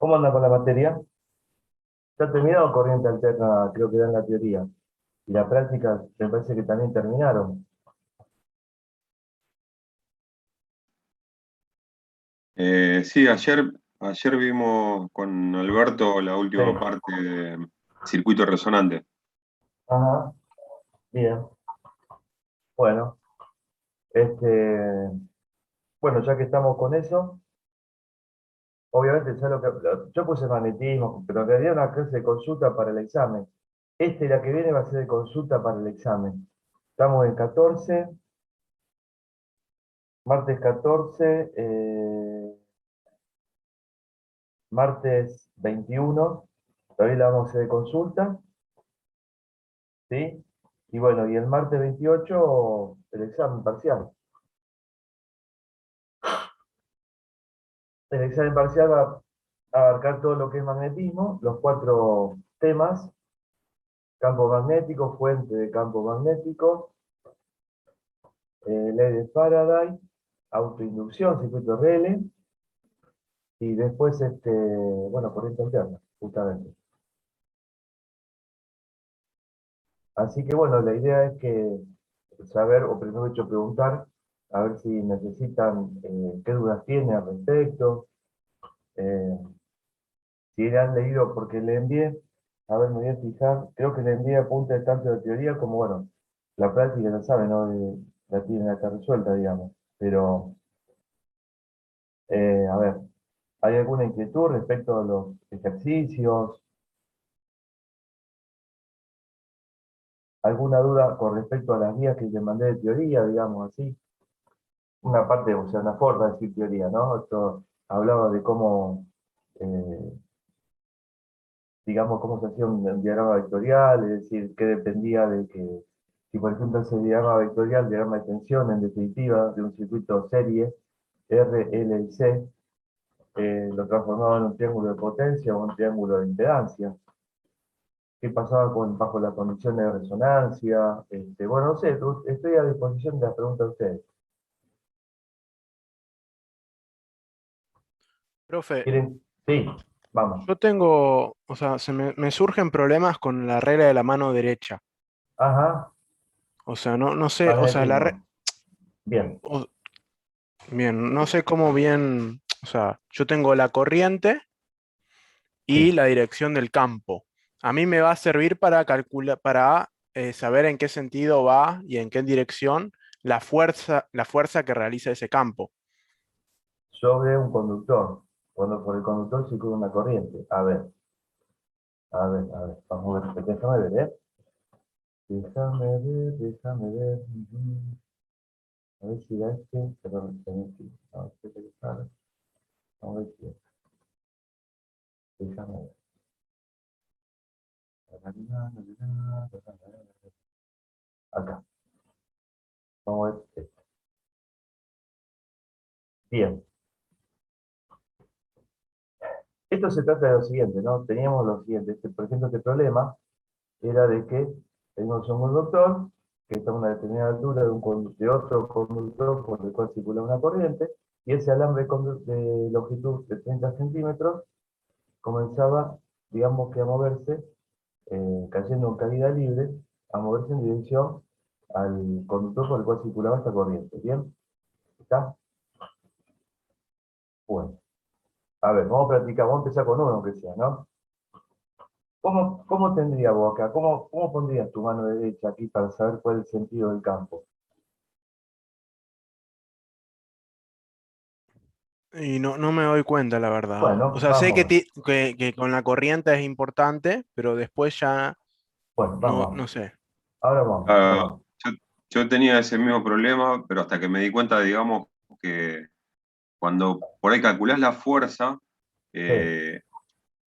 ¿Cómo anda con la materia? ¿Ya terminado corriente alterna? Creo que era en la teoría. Y la práctica me parece que también terminaron. Sí, ayer vimos con Alberto la Sí. última parte de Circuito Resonante. Ajá, bien. Bueno, este, bueno, ya que estamos con eso, obviamente ya yo puse magnetismo, pero en realidad una clase de consulta para el examen. La que viene va a ser de consulta para el examen. Estamos en 14, martes 14, martes 21, todavía la vamos a hacer de consulta. ¿Sí? Y bueno, y el martes 28 el examen parcial. El examen parcial va a abarcar todo lo que es magnetismo, los cuatro temas: campo magnético, fuente de campo magnético, ley de Faraday, autoinducción, circuito RL, y después, bueno, corriente alterna, justamente. Así que bueno, la idea es que saber, o primero hecho preguntar, a ver si necesitan, qué dudas tienen al respecto. eh, Si han leído, porque le envié, a ver, me voy a fijar, creo que le envié apuntes tanto de teoría como, bueno, la práctica ya sabe, ¿no? La tienen acá resuelta, digamos. Pero, a ver, ¿hay alguna inquietud respecto a los ejercicios? ¿Alguna duda con respecto a las guías que le mandé de teoría, digamos así? Una parte, o sea, una forma de decir teoría, ¿no? Esto hablaba de cómo, eh, digamos, cómo se hacía un diagrama vectorial, es decir, qué dependía de que, si por ejemplo ese diagrama vectorial, diagrama de tensión, en definitiva, de un circuito serie, R, L y C, lo transformaba en un triángulo de potencia o un triángulo de impedancia. ¿Qué pasaba bajo las condiciones de resonancia? Bueno, no sé, estoy a disposición de las preguntas de ustedes. Profe, ¿Quieren? Sí, vamos. yo tengo, o sea, me surgen problemas con la regla de la mano derecha. Ajá, O sea, no sé, o sea, magnetismo. Bien, o- bien, no sé cómo bien, o sea, yo tengo la corriente y sí. la dirección del campo. A mí me va a servir para calcular, para saber en qué sentido va y en qué dirección la fuerza que realiza ese campo. Sobre un conductor. Cuando por el conductor circula una corriente. A ver, vamos a ver, déjame ver, ¿eh? Déjame ver. A ver si da perdón, no, que sale. Vamos a ver si déjame ver. Acá, vamos a ver esto. Bien, esto se trata de lo siguiente, ¿no? Teníamos lo siguiente, por ejemplo, este problema era de que tenemos un conductor que está a una determinada altura de otro conductor por el cual circula una corriente, y ese alambre de longitud de 30 centímetros comenzaba, digamos que a moverse, cayendo en caída libre, a moverse en dirección al conductor por el cual circulaba esta corriente. ¿Bien? ¿Está? Bueno. A ver, vamos a practicar, vamos a empezar con uno, aunque sea, ¿no? ¿Cómo tendría vos acá? ¿Cómo pondrías tu mano derecha aquí para saber cuál es el sentido del campo? Y no me doy cuenta, la verdad. O Bueno, sea, sé vamos a ver. que con la corriente es importante, pero después ya Bueno, no vamos. sé. Ahora vamos, ahora Ah, vamos. yo, yo tenía ese mismo problema, pero hasta que me di cuenta, digamos, que cuando por ahí calculás la fuerza, Sí, eh,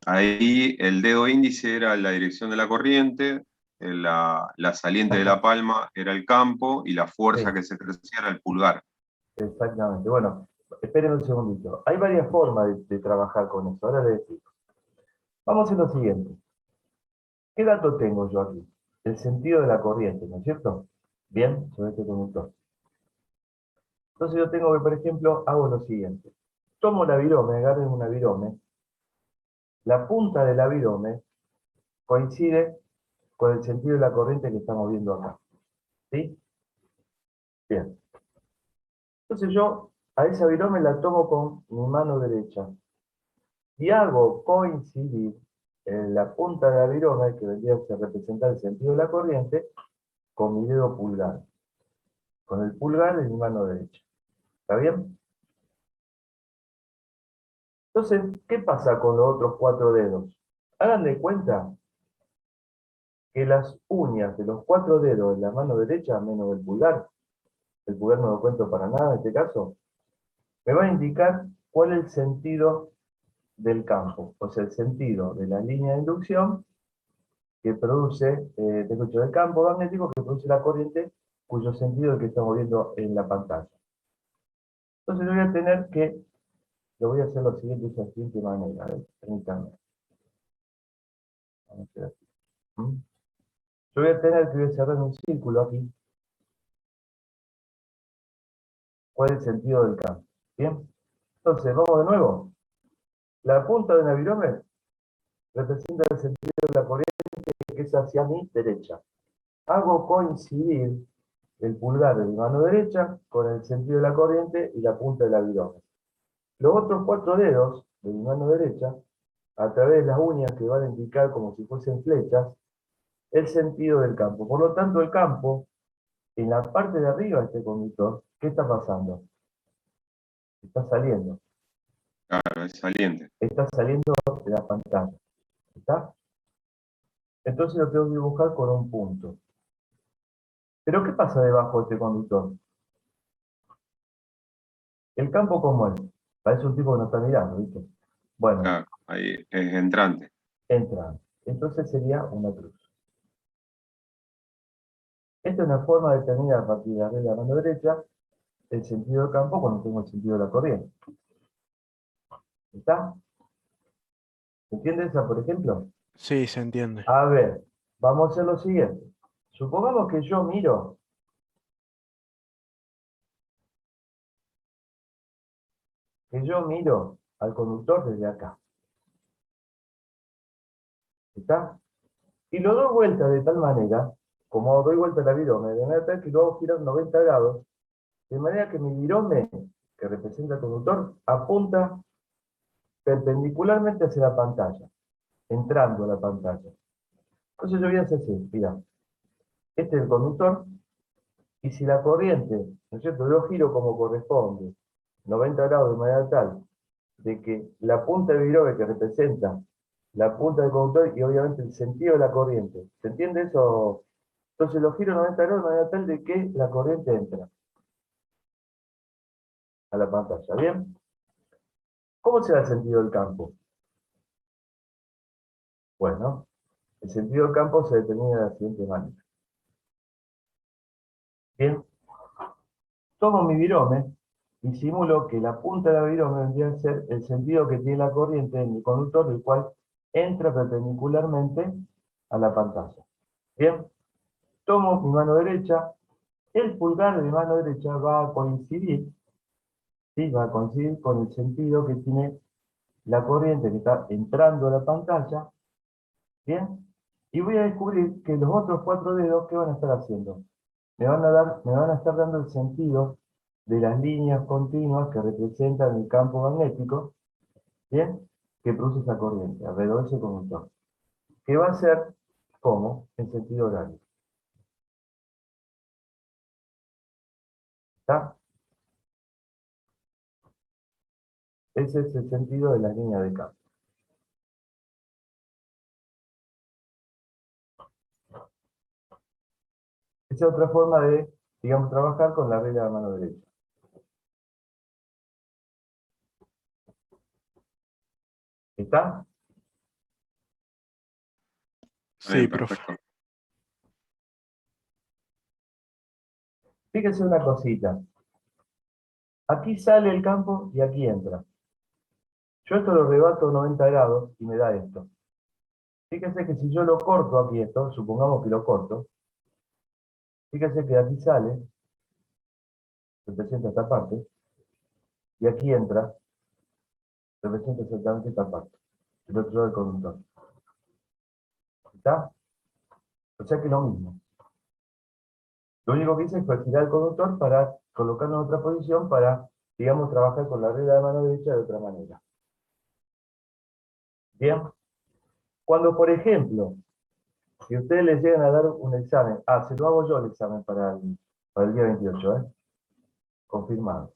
ahí el dedo índice era la dirección de la corriente, la saliente de la exacta- palma era el campo y la fuerza sí, que se ejercía era el pulgar. exactamente. Bueno, esperen un segundito. Hay varias formas de trabajar con eso. Ahora les explico. Vamos a hacer lo siguiente. ¿Qué dato tengo yo aquí? El sentido de la corriente, ¿no es cierto? Bien, sobre este conductor. Entonces yo tengo que, por ejemplo, hago lo siguiente. Tomo la virome, agarren una virome, la punta del virome coincide con el sentido de la corriente que estamos viendo acá. ¿Sí? Bien. Entonces yo a esa virome la tomo con mi mano derecha y hago coincidir en la punta de la virome, que vendría a representar el sentido de la corriente, con mi dedo pulgar. Con el pulgar de mi mano derecha. ¿Está bien? Entonces, ¿qué pasa con los otros 4 dedos? Hagan de cuenta que las uñas de los 4 dedos de la mano derecha, menos el pulgar no lo cuento para nada en este caso, me va a indicar cuál es el sentido del campo, o sea, el sentido de la línea de inducción que produce, del campo magnético que produce la corriente, cuyo sentido es el que estamos viendo en la pantalla. Entonces yo voy a tener que, lo voy a hacer lo siguiente, de la siguiente manera, permítanme. Vamos a hacer así. ¿Mm? Yo voy a tener que cerrar un círculo aquí. ¿Cuál es el sentido del campo? ¿Bien? Entonces, vamos de nuevo. La punta de una virome representa el sentido de la corriente que es hacia mi derecha. Hago coincidir el pulgar de mi mano derecha con el sentido de la corriente y la punta de la virome. Los otros 4 dedos de mi mano derecha, a través de las uñas que van a indicar como si fuesen flechas, el sentido del campo. Por lo tanto, el campo, en la parte de arriba de este conductor, ¿qué está pasando? Está saliendo. Claro, es saliente. Está saliendo de la pantalla. ¿Está? Entonces lo tengo que dibujar con un punto. ¿Pero qué pasa debajo de este conductor? El campo, ¿cómo es? Parece un tipo que no está mirando, ¿viste? Bueno, Claro, ahí es entrante. entra. Entonces sería una cruz. Esta es una forma de determinar a partir de la mano derecha el sentido del campo cuando tengo el sentido de la corriente. ¿Está? ¿Se entiende esa, por ejemplo? Sí, se entiende. A ver, vamos a hacer lo siguiente. Supongamos que yo miro al conductor desde acá. ¿Está? Y lo doy vuelta de tal manera, como doy vuelta a la virome, de manera tal que lo hago girar 90 grados, de manera que mi virome, que representa el conductor, apunta perpendicularmente hacia la pantalla, entrando a la pantalla. Entonces yo voy a hacer así, mira, este es el conductor, y si la corriente, ¿no es cierto?, yo giro como corresponde, 90 grados de manera tal, de que la punta del virome que representa la punta del conductor y obviamente el sentido de la corriente. ¿Se entiende eso? Entonces lo giro 90 grados de manera tal de que la corriente entra a la pantalla. ¿Bien? ¿Cómo será el sentido del campo? Bueno, el sentido del campo se determina de la siguiente manera. Bien, tomo mi virome y simulo que la punta de la virome vendría a ser el sentido que tiene la corriente en el conductor, el cual entra perpendicularmente a la pantalla. Bien, tomo mi mano derecha, el pulgar de mi mano derecha va a coincidir, ¿sí? Va a coincidir con el sentido que tiene la corriente que está entrando a la pantalla, ¿bien? Y voy a descubrir que los otros 4 dedos, ¿qué van a estar haciendo? Me van a estar dando el sentido de las líneas continuas que representan el campo magnético, ¿bien? Que produce esa corriente alrededor de ese conductor. Que va a ser como en sentido horario. ¿Está? Ese es el sentido de las líneas de campo. Esa es otra forma de, digamos, trabajar con la regla de la mano derecha. ¿Está? Está Sí, bien, profe. perfecto. Fíjese una cosita. Aquí sale el campo y aquí entra. Yo esto lo rebato 90 grados y me da esto. Fíjese que si yo lo corto aquí esto, supongamos que lo corto, fíjese que aquí sale, representa esta parte, y aquí entra, representa exactamente esta parte. del otro lado del conductor. ¿Está? O sea que lo mismo. Lo único que hice fue girar el conductor para colocarlo en otra posición para, digamos, trabajar con la regla de mano derecha de otra manera. Bien. Cuando, por ejemplo, si ustedes les llegan a dar un examen, se lo hago yo el examen para el día 28, confirmado.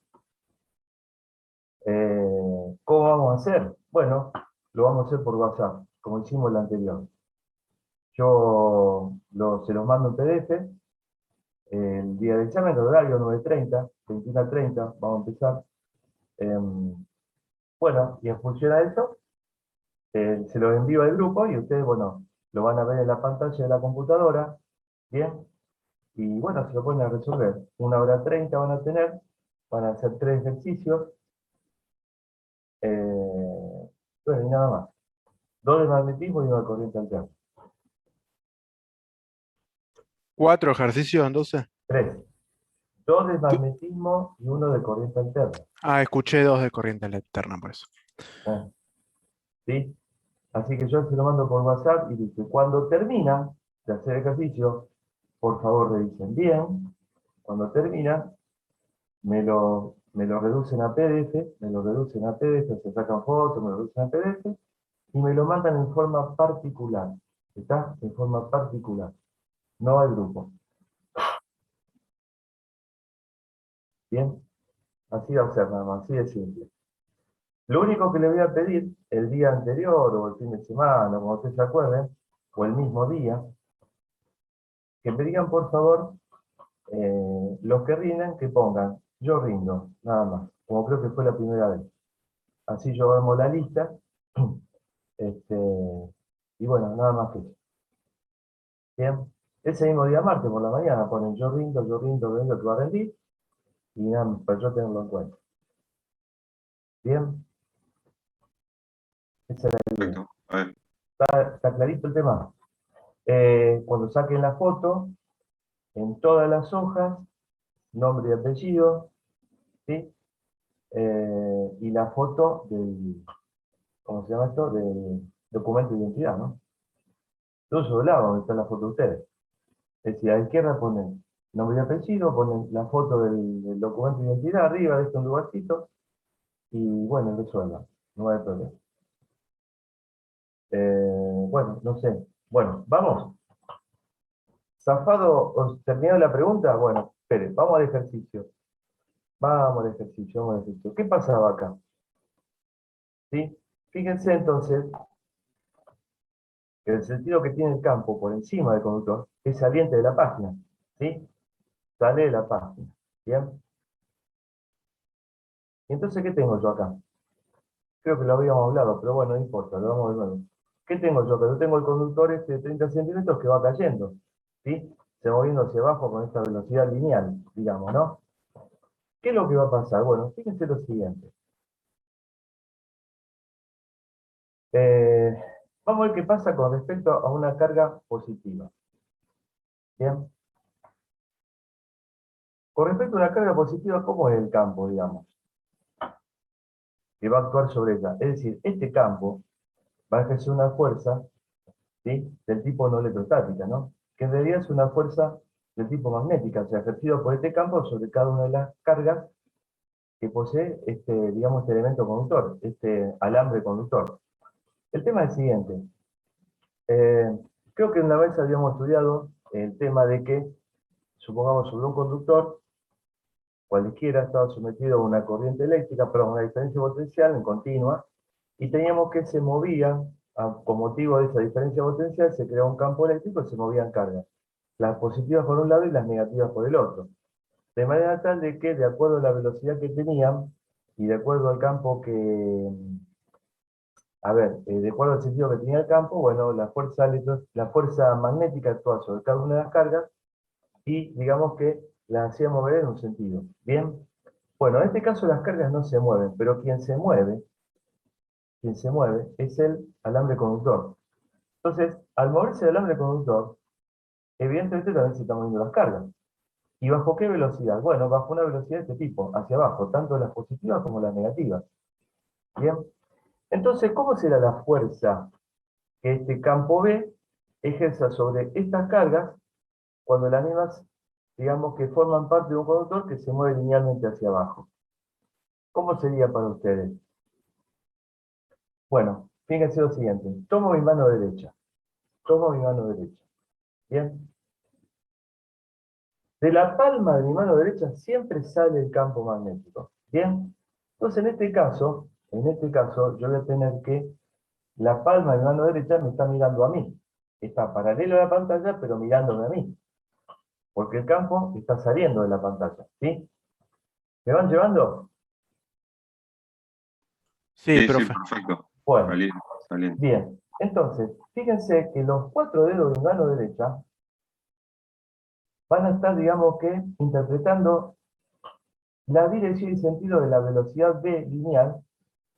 ¿Cómo vamos a hacer? Bueno, lo vamos a hacer por WhatsApp, como hicimos el anterior. Yo se los mando en PDF, el día del examen, el horario 9:30, 21:30, vamos a empezar. Bueno, y en función a eso, se los envío al grupo y ustedes, bueno, lo van a ver en la pantalla de la computadora, ¿bien? Y bueno, se lo ponen a resolver. 1:30 van a tener, van a hacer 3 ejercicios, bueno, y nada más. 2 de magnetismo y 1 de corriente alterna. 4 ejercicios entonces. 3. 2 de magnetismo y 1 de corriente alterna. Escuché 2 de corriente alterna por eso. ¿Sí? Así que yo se lo mando por WhatsApp y dice, cuando terminan de hacer ejercicio, por favor revisen bien. Cuando terminan, me lo reducen a PDF, se sacan fotos, me lo reducen a PDF y me lo mandan en forma particular. ¿Está? En forma particular. No al grupo. ¿Bien? Así va a ser nada más, así de simple. Lo único que le voy a pedir el día anterior o el fin de semana, como ustedes se acuerden, o el mismo día, que me digan por favor, los que rinden, que pongan, yo rindo, nada más, como creo que fue la primera vez. Así yo armo la lista, y bueno, nada más que eso. Bien, ese mismo día martes por la mañana ponen yo rindo, que va a rendir, y nada, para yo tenerlo en cuenta. Bien, esa era la idea. Perfecto. A ver. ¿Está clarito el tema? Cuando saquen la foto, en todas las hojas, nombre y apellido, ¿sí? Y la foto del, ¿cómo se llama esto? Del documento de identidad, ¿no? Todo sobre el lado donde está la foto de ustedes. Es decir, a la izquierda ponen nombre y apellido, ponen la foto del documento de identidad, arriba de un lugarcito, y bueno, resuelvan, no hay problema. Bueno, no sé. Bueno, vamos. ¿Zafado os terminó la pregunta? Bueno, espere, vamos al ejercicio. Vamos al ejercicio. ¿Qué pasaba acá? ¿Sí? Fíjense entonces que el sentido que tiene el campo por encima del conductor es saliente de la página. ¿Sí? Sale de la página. ¿Bien? ¿Y entonces qué tengo yo acá? Creo que lo habíamos hablado, pero bueno, no importa, lo vamos de nuevo. ¿Qué tengo yo? Pero tengo el conductor este de 30 centímetros que va cayendo. ¿Sí? Se va moviendo hacia abajo con esta velocidad lineal, digamos, ¿no? ¿Qué es lo que va a pasar? Bueno, fíjense lo siguiente. Eh, Vamos a ver qué pasa con respecto a una carga positiva. ¿Bien? Con respecto a una carga positiva, ¿cómo es el campo, digamos? Que va a actuar sobre ella. Es decir, este campo va a ejercer una fuerza, ¿sí? Del tipo no electrostática, ¿no? Que en realidad es una fuerza del tipo magnética, o sea, ejercida por este campo sobre cada una de las cargas que posee digamos, este elemento conductor, este alambre conductor. El tema es el siguiente. Creo que una vez habíamos estudiado el tema de que, supongamos, sobre un conductor, cualquiera estaba sometido a una corriente eléctrica, pero a una diferencia potencial en continua, y teníamos que se movía, con motivo de esa diferencia potencial, se creaba un campo eléctrico y se movían cargas. Las positivas por un lado y las negativas por el otro. De manera tal de que, de acuerdo a la velocidad que tenían, y de acuerdo al campo que, de acuerdo al sentido que tenía el campo, bueno, la fuerza magnética actuaba sobre cada una de las cargas, y digamos que las hacía mover en un sentido. ¿Bien? Bueno, en este caso las cargas no se mueven, pero quien se mueve es el alambre conductor. Entonces, al moverse el alambre conductor, evidentemente también se están moviendo las cargas. ¿Y bajo qué velocidad? Bueno, bajo una velocidad de este tipo, hacia abajo, tanto las positivas como las negativas. ¿Bien? Entonces, ¿cómo será la fuerza que este campo B ejerza sobre estas cargas cuando las mismas, digamos que forman parte de un conductor que se mueve linealmente hacia abajo? ¿Cómo sería para ustedes? Bueno, fíjense lo siguiente. Tomo mi mano derecha. Tomo mi mano derecha. ¿Bien? De la palma de mi mano derecha siempre sale el campo magnético. ¿Bien? Entonces, en este caso, yo voy a tener que la palma de mi mano derecha me está mirando a mí. Está paralelo a la pantalla, pero mirándome a mí. Porque el campo está saliendo de la pantalla. ¿Sí? ¿Me van llevando? Sí, Sí, sí, profe. perfecto. Bueno, Saliendo, saliendo. bien. Entonces, fíjense que los 4 dedos de mi mano derecha van a estar, digamos que, interpretando la dirección y sentido de la velocidad v lineal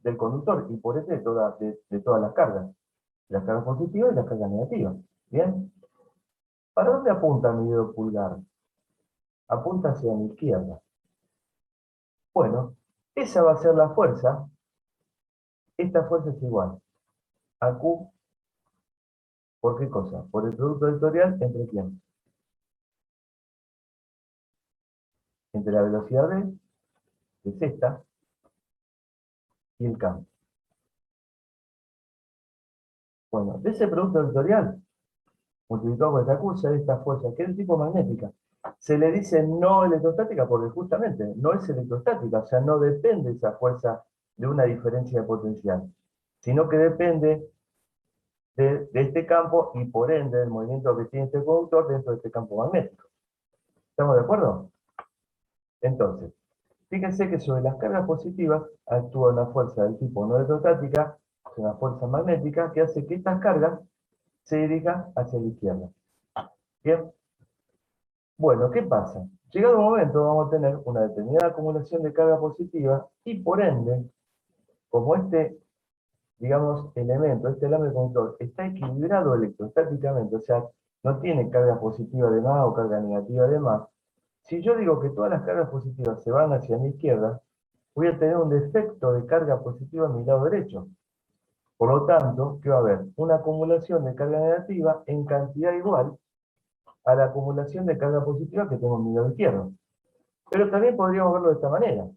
del conductor y por ende de todas las cargas positivas y las cargas negativas. ¿Bien? ¿Para dónde apunta mi dedo pulgar? Apunta hacia mi izquierda. Bueno, esa va a ser la fuerza. Esta fuerza es igual a Q, ¿por qué cosa? Por el producto vectorial entre quién? Entre la velocidad v, que es esta, y el campo. Bueno, de ese producto vectorial, multiplicado por esta Q, sale esta fuerza, que es de tipo magnética. Se le dice no electrostática porque justamente no es electrostática, o sea, no depende esa fuerza de una diferencia de potencial, sino que depende de este campo y por ende del movimiento que tiene este conductor dentro de este campo magnético. ¿Estamos de acuerdo? Entonces, fíjense que sobre las cargas positivas actúa una fuerza del tipo no electrostática, es una fuerza magnética que hace que estas cargas se dirijan hacia la izquierda. ¿Bien? Bueno, ¿qué pasa? Llegado un momento vamos a tener una determinada acumulación de carga positiva y por ende, como este, digamos, elemento, este alambre conductor, está equilibrado electrostáticamente, o sea, no tiene carga positiva de más o carga negativa de más, si yo digo que todas las cargas positivas se van hacia mi izquierda, voy a tener un defecto de carga positiva en mi lado derecho. Por lo tanto, ¿qué va a haber? Una acumulación de carga negativa en cantidad igual a la acumulación de carga positiva que tengo en mi lado izquierdo. Pero también podríamos verlo de esta manera.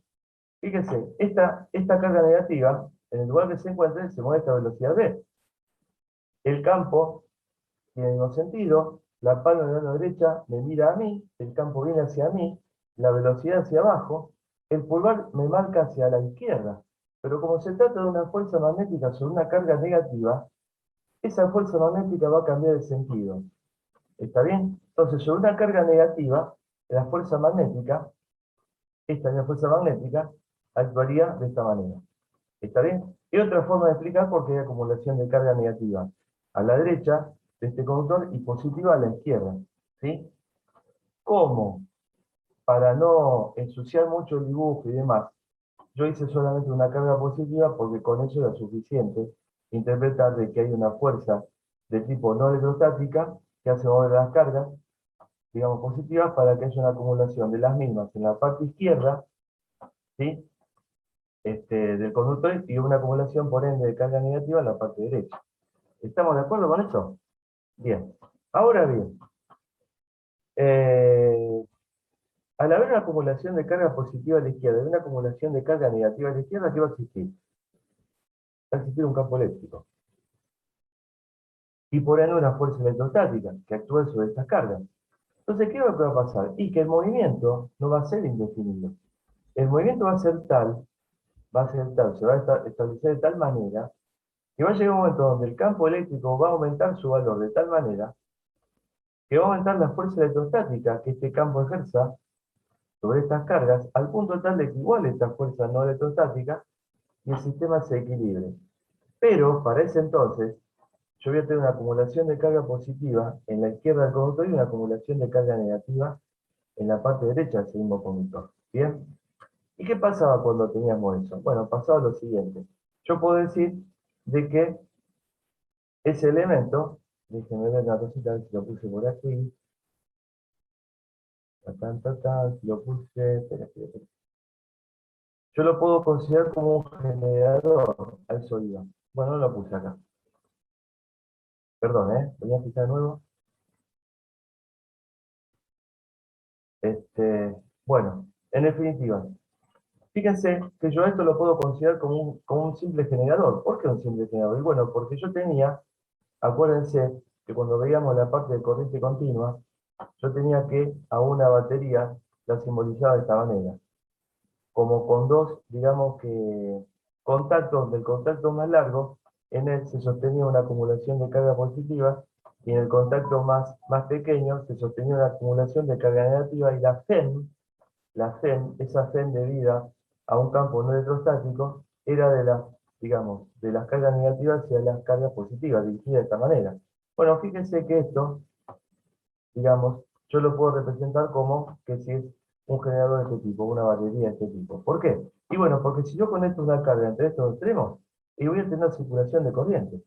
Fíjense, esta carga negativa, en el lugar que se encuentre, se mueve a esta velocidad v. El campo tiene el mismo sentido, la palma de la mano derecha me mira a mí, el campo viene hacia mí, la velocidad hacia abajo, el pulgar me marca hacia la izquierda. Pero como se trata de una fuerza magnética sobre una carga negativa, esa fuerza magnética va a cambiar de sentido. ¿Está bien? Entonces, sobre una carga negativa, la fuerza magnética, esta misma fuerza magnética, actuaría de esta manera. ¿Está bien? Y otra forma de explicar por qué hay acumulación de carga negativa a la derecha de este conductor y positiva a la izquierda. ¿Sí? ¿Cómo? Para no ensuciar mucho el dibujo y demás, yo hice solamente una carga positiva porque con eso era suficiente interpretar de que hay una fuerza de tipo no electrostática que hace mover las cargas, digamos, positivas para que haya una acumulación de las mismas en la parte izquierda, ¿sí? Del conductor y una acumulación por ende de carga negativa en la parte derecha. ¿Estamos de acuerdo con eso? Bien. Ahora bien, eh, al haber una acumulación de carga positiva a la izquierda y una acumulación de carga negativa a la izquierda, ¿qué va a existir? Va a existir un campo eléctrico. Y por ende una fuerza electrostática que actúa sobre estas cargas. Entonces, ¿qué es lo que va a pasar? Y que el movimiento no va a ser indefinido. El movimiento va a ser tal, se va a establecer de tal manera que va a llegar un momento donde el campo eléctrico va a aumentar su valor de tal manera que va a aumentar la fuerza electrostática que este campo ejerza sobre estas cargas al punto tal de que igual esta fuerza no electrostática y el sistema se equilibre. Pero para ese entonces, yo voy a tener una acumulación de carga positiva en la izquierda del conductor y una acumulación de carga negativa en la parte derecha del mismo conductor. ¿Bien? ¿Y qué pasaba cuando teníamos eso? Bueno, pasaba lo siguiente. Yo puedo decir de que ese elemento, déjenme ver una cosita, a ver si lo puse por aquí, si lo puse, espera, yo lo puedo considerar como un generador, a eso iba. Bueno, no lo puse acá. Perdón, voy a fijar de nuevo. Bueno, en definitiva, fíjense que yo esto lo puedo considerar como un simple generador. ¿Por qué un simple generador? Y bueno, porque yo tenía, acuérdense que cuando veíamos la parte de corriente continua, yo tenía que a una batería la simbolizaba de esta manera, como con dos, digamos que, contactos, del contacto más largo, en él se sostenía una acumulación de carga positiva, y en el contacto más pequeño se sostenía una acumulación de carga negativa, y la FEM, esa FEM debida a un campo no electrostático, era digamos, de las cargas negativas hacia las cargas positivas, dirigida de esta manera. Bueno, fíjense que esto, digamos, yo lo puedo representar como que si es un generador de este tipo, una batería de este tipo. ¿Por qué? Y bueno, porque si yo conecto una carga entre estos extremos, y voy a tener circulación de corriente.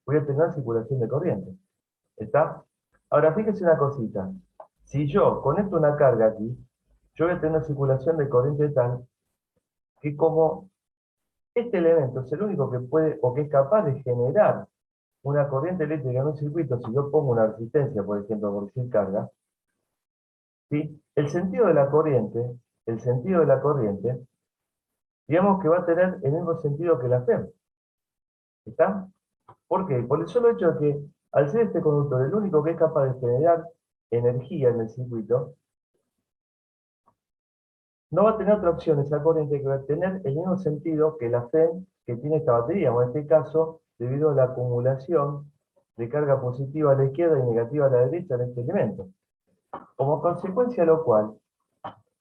Voy a tener circulación de corriente. ¿Está? Ahora, fíjense una cosita. Si yo conecto una carga aquí, yo voy a tener circulación de corriente tal que como este elemento es el único que puede o que es capaz de generar una corriente eléctrica en un circuito, si yo pongo una resistencia, por ejemplo, por decir carga, ¿sí? El sentido de la corriente, digamos que va a tener el mismo sentido que la FEM. ¿Está? ¿Por qué? Por el solo hecho de que al ser este conductor el único que es capaz de generar energía en el circuito, no va a tener otra opción esa corriente que va a tener el mismo sentido que la FEM que tiene esta batería, o en este caso, debido a la acumulación de carga positiva a la izquierda y negativa a la derecha de este elemento. Como consecuencia de lo cual,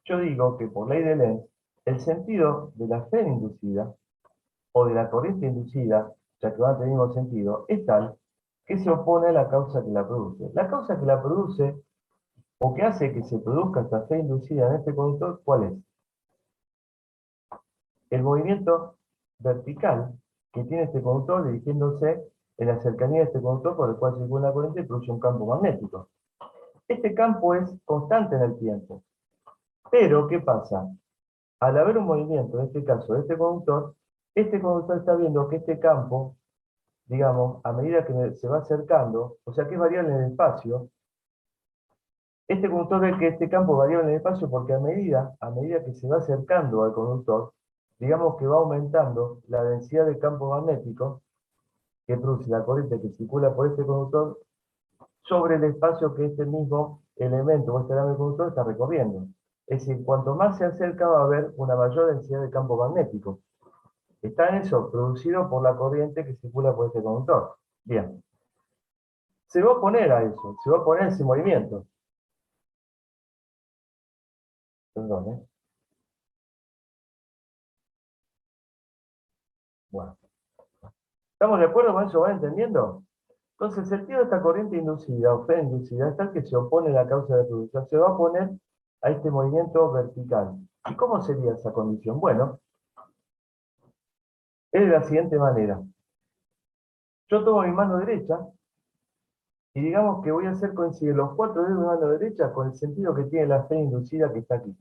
yo digo que por ley de Lenz, el sentido de la FEM inducida, o de la corriente inducida, ya que van a tener el mismo sentido, es tal que se opone a la causa que la produce. La causa que la produce, o que hace que se produzca esta FEM inducida en este conductor, ¿cuál es? El movimiento vertical que tiene este conductor dirigiéndose en la cercanía de este conductor por el cual circula la corriente y produce un campo magnético. Este campo es constante en el tiempo. Pero, ¿qué pasa? Al haber un movimiento, en este caso de este conductor está viendo que este campo, digamos, a medida que se va acercando, o sea que es variable en el espacio, este conductor ve que este campo es variable en el espacio porque a medida que se va acercando al conductor, digamos que va aumentando la densidad de campo magnético que produce la corriente que circula por este conductor sobre el espacio que este mismo elemento o este ramo conductor está recorriendo. Es decir, cuanto más se acerca va a haber una mayor densidad de campo magnético. Está en eso, producido por la corriente que circula por este conductor. Bien. Se va a oponer a eso, se va a oponer a ese movimiento. Perdón, ¿eh? Bueno. ¿Estamos de acuerdo con eso? ¿Van entendiendo? Entonces, el sentido de esta corriente inducida o fe inducida es tal que se opone a la causa de producción. Se va a oponer a este movimiento vertical. ¿Y cómo sería esa condición? Bueno, es de la siguiente manera. Yo tomo mi mano derecha y digamos que voy a hacer coincidir los cuatro dedos de mi mano derecha con el sentido que tiene la fe inducida que está aquí.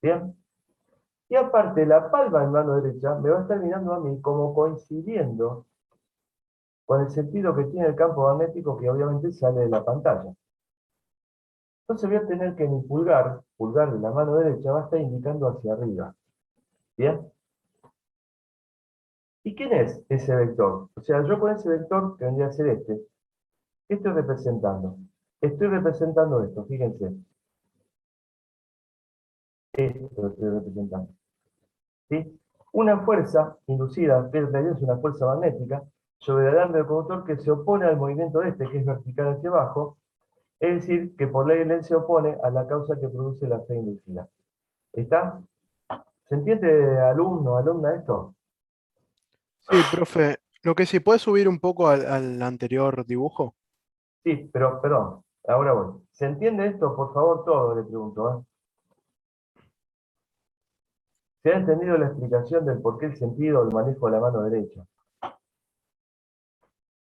¿Bien? Y aparte, la palma de mi mano derecha me va a estar mirando a mí como coincidiendo con el sentido que tiene el campo magnético que obviamente sale de la pantalla. Entonces voy a tener que mi pulgar de la mano derecha, va a estar indicando hacia arriba. ¿Bien? ¿Y quién es ese vector? O sea, yo con ese vector, que vendría a ser este, ¿qué estoy representando? Estoy representando esto, fíjense. Esto estoy representando. ¿Sí? Una fuerza inducida, que en realidad es una fuerza magnética, sobre el alambre del conductor que se opone al movimiento de este, que es vertical hacia abajo, es decir, que por ley de Lenz se opone a la causa que produce la fe inducida. ¿Está? ¿Se entiende, alumno, alumna, esto? Sí, profe, lo que sí, ¿puede subir un poco al anterior dibujo? Sí, pero, perdón, ahora voy. ¿Se entiende esto? Por favor, todo, le pregunto, ¿eh? ¿Se ha entendido la explicación del por qué el sentido del manejo de la mano derecha?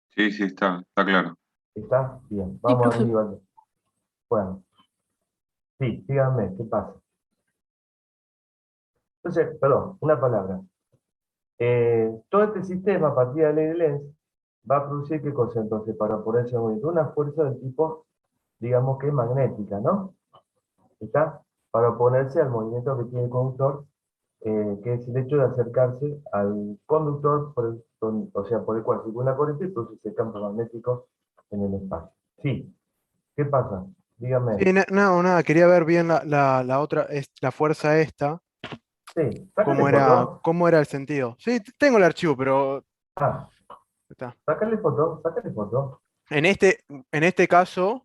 Sí, sí, está claro. ¿Está? Bien, Sí, vamos profe. arriba. Bueno, sí, díganme, ¿qué pasa? Entonces, perdón, una palabra. Todo este sistema, a partir de la ley de Lenz, va a producir ¿qué cosa entonces para oponerse al movimiento? Una fuerza del tipo, digamos que magnética, ¿no? ¿Está? Para oponerse al movimiento que tiene el conductor, que es el hecho de acercarse al conductor, o sea, por el cual circula la corriente y produce ese campo magnético en el espacio. Sí, ¿qué pasa? Dígame. Sí, no, nada, quería ver bien la otra, la fuerza esta, Sí, sácale foto. cómo era el sentido. Sí, tengo el archivo, pero Ah, está. sácale foto, sácale foto. En este caso,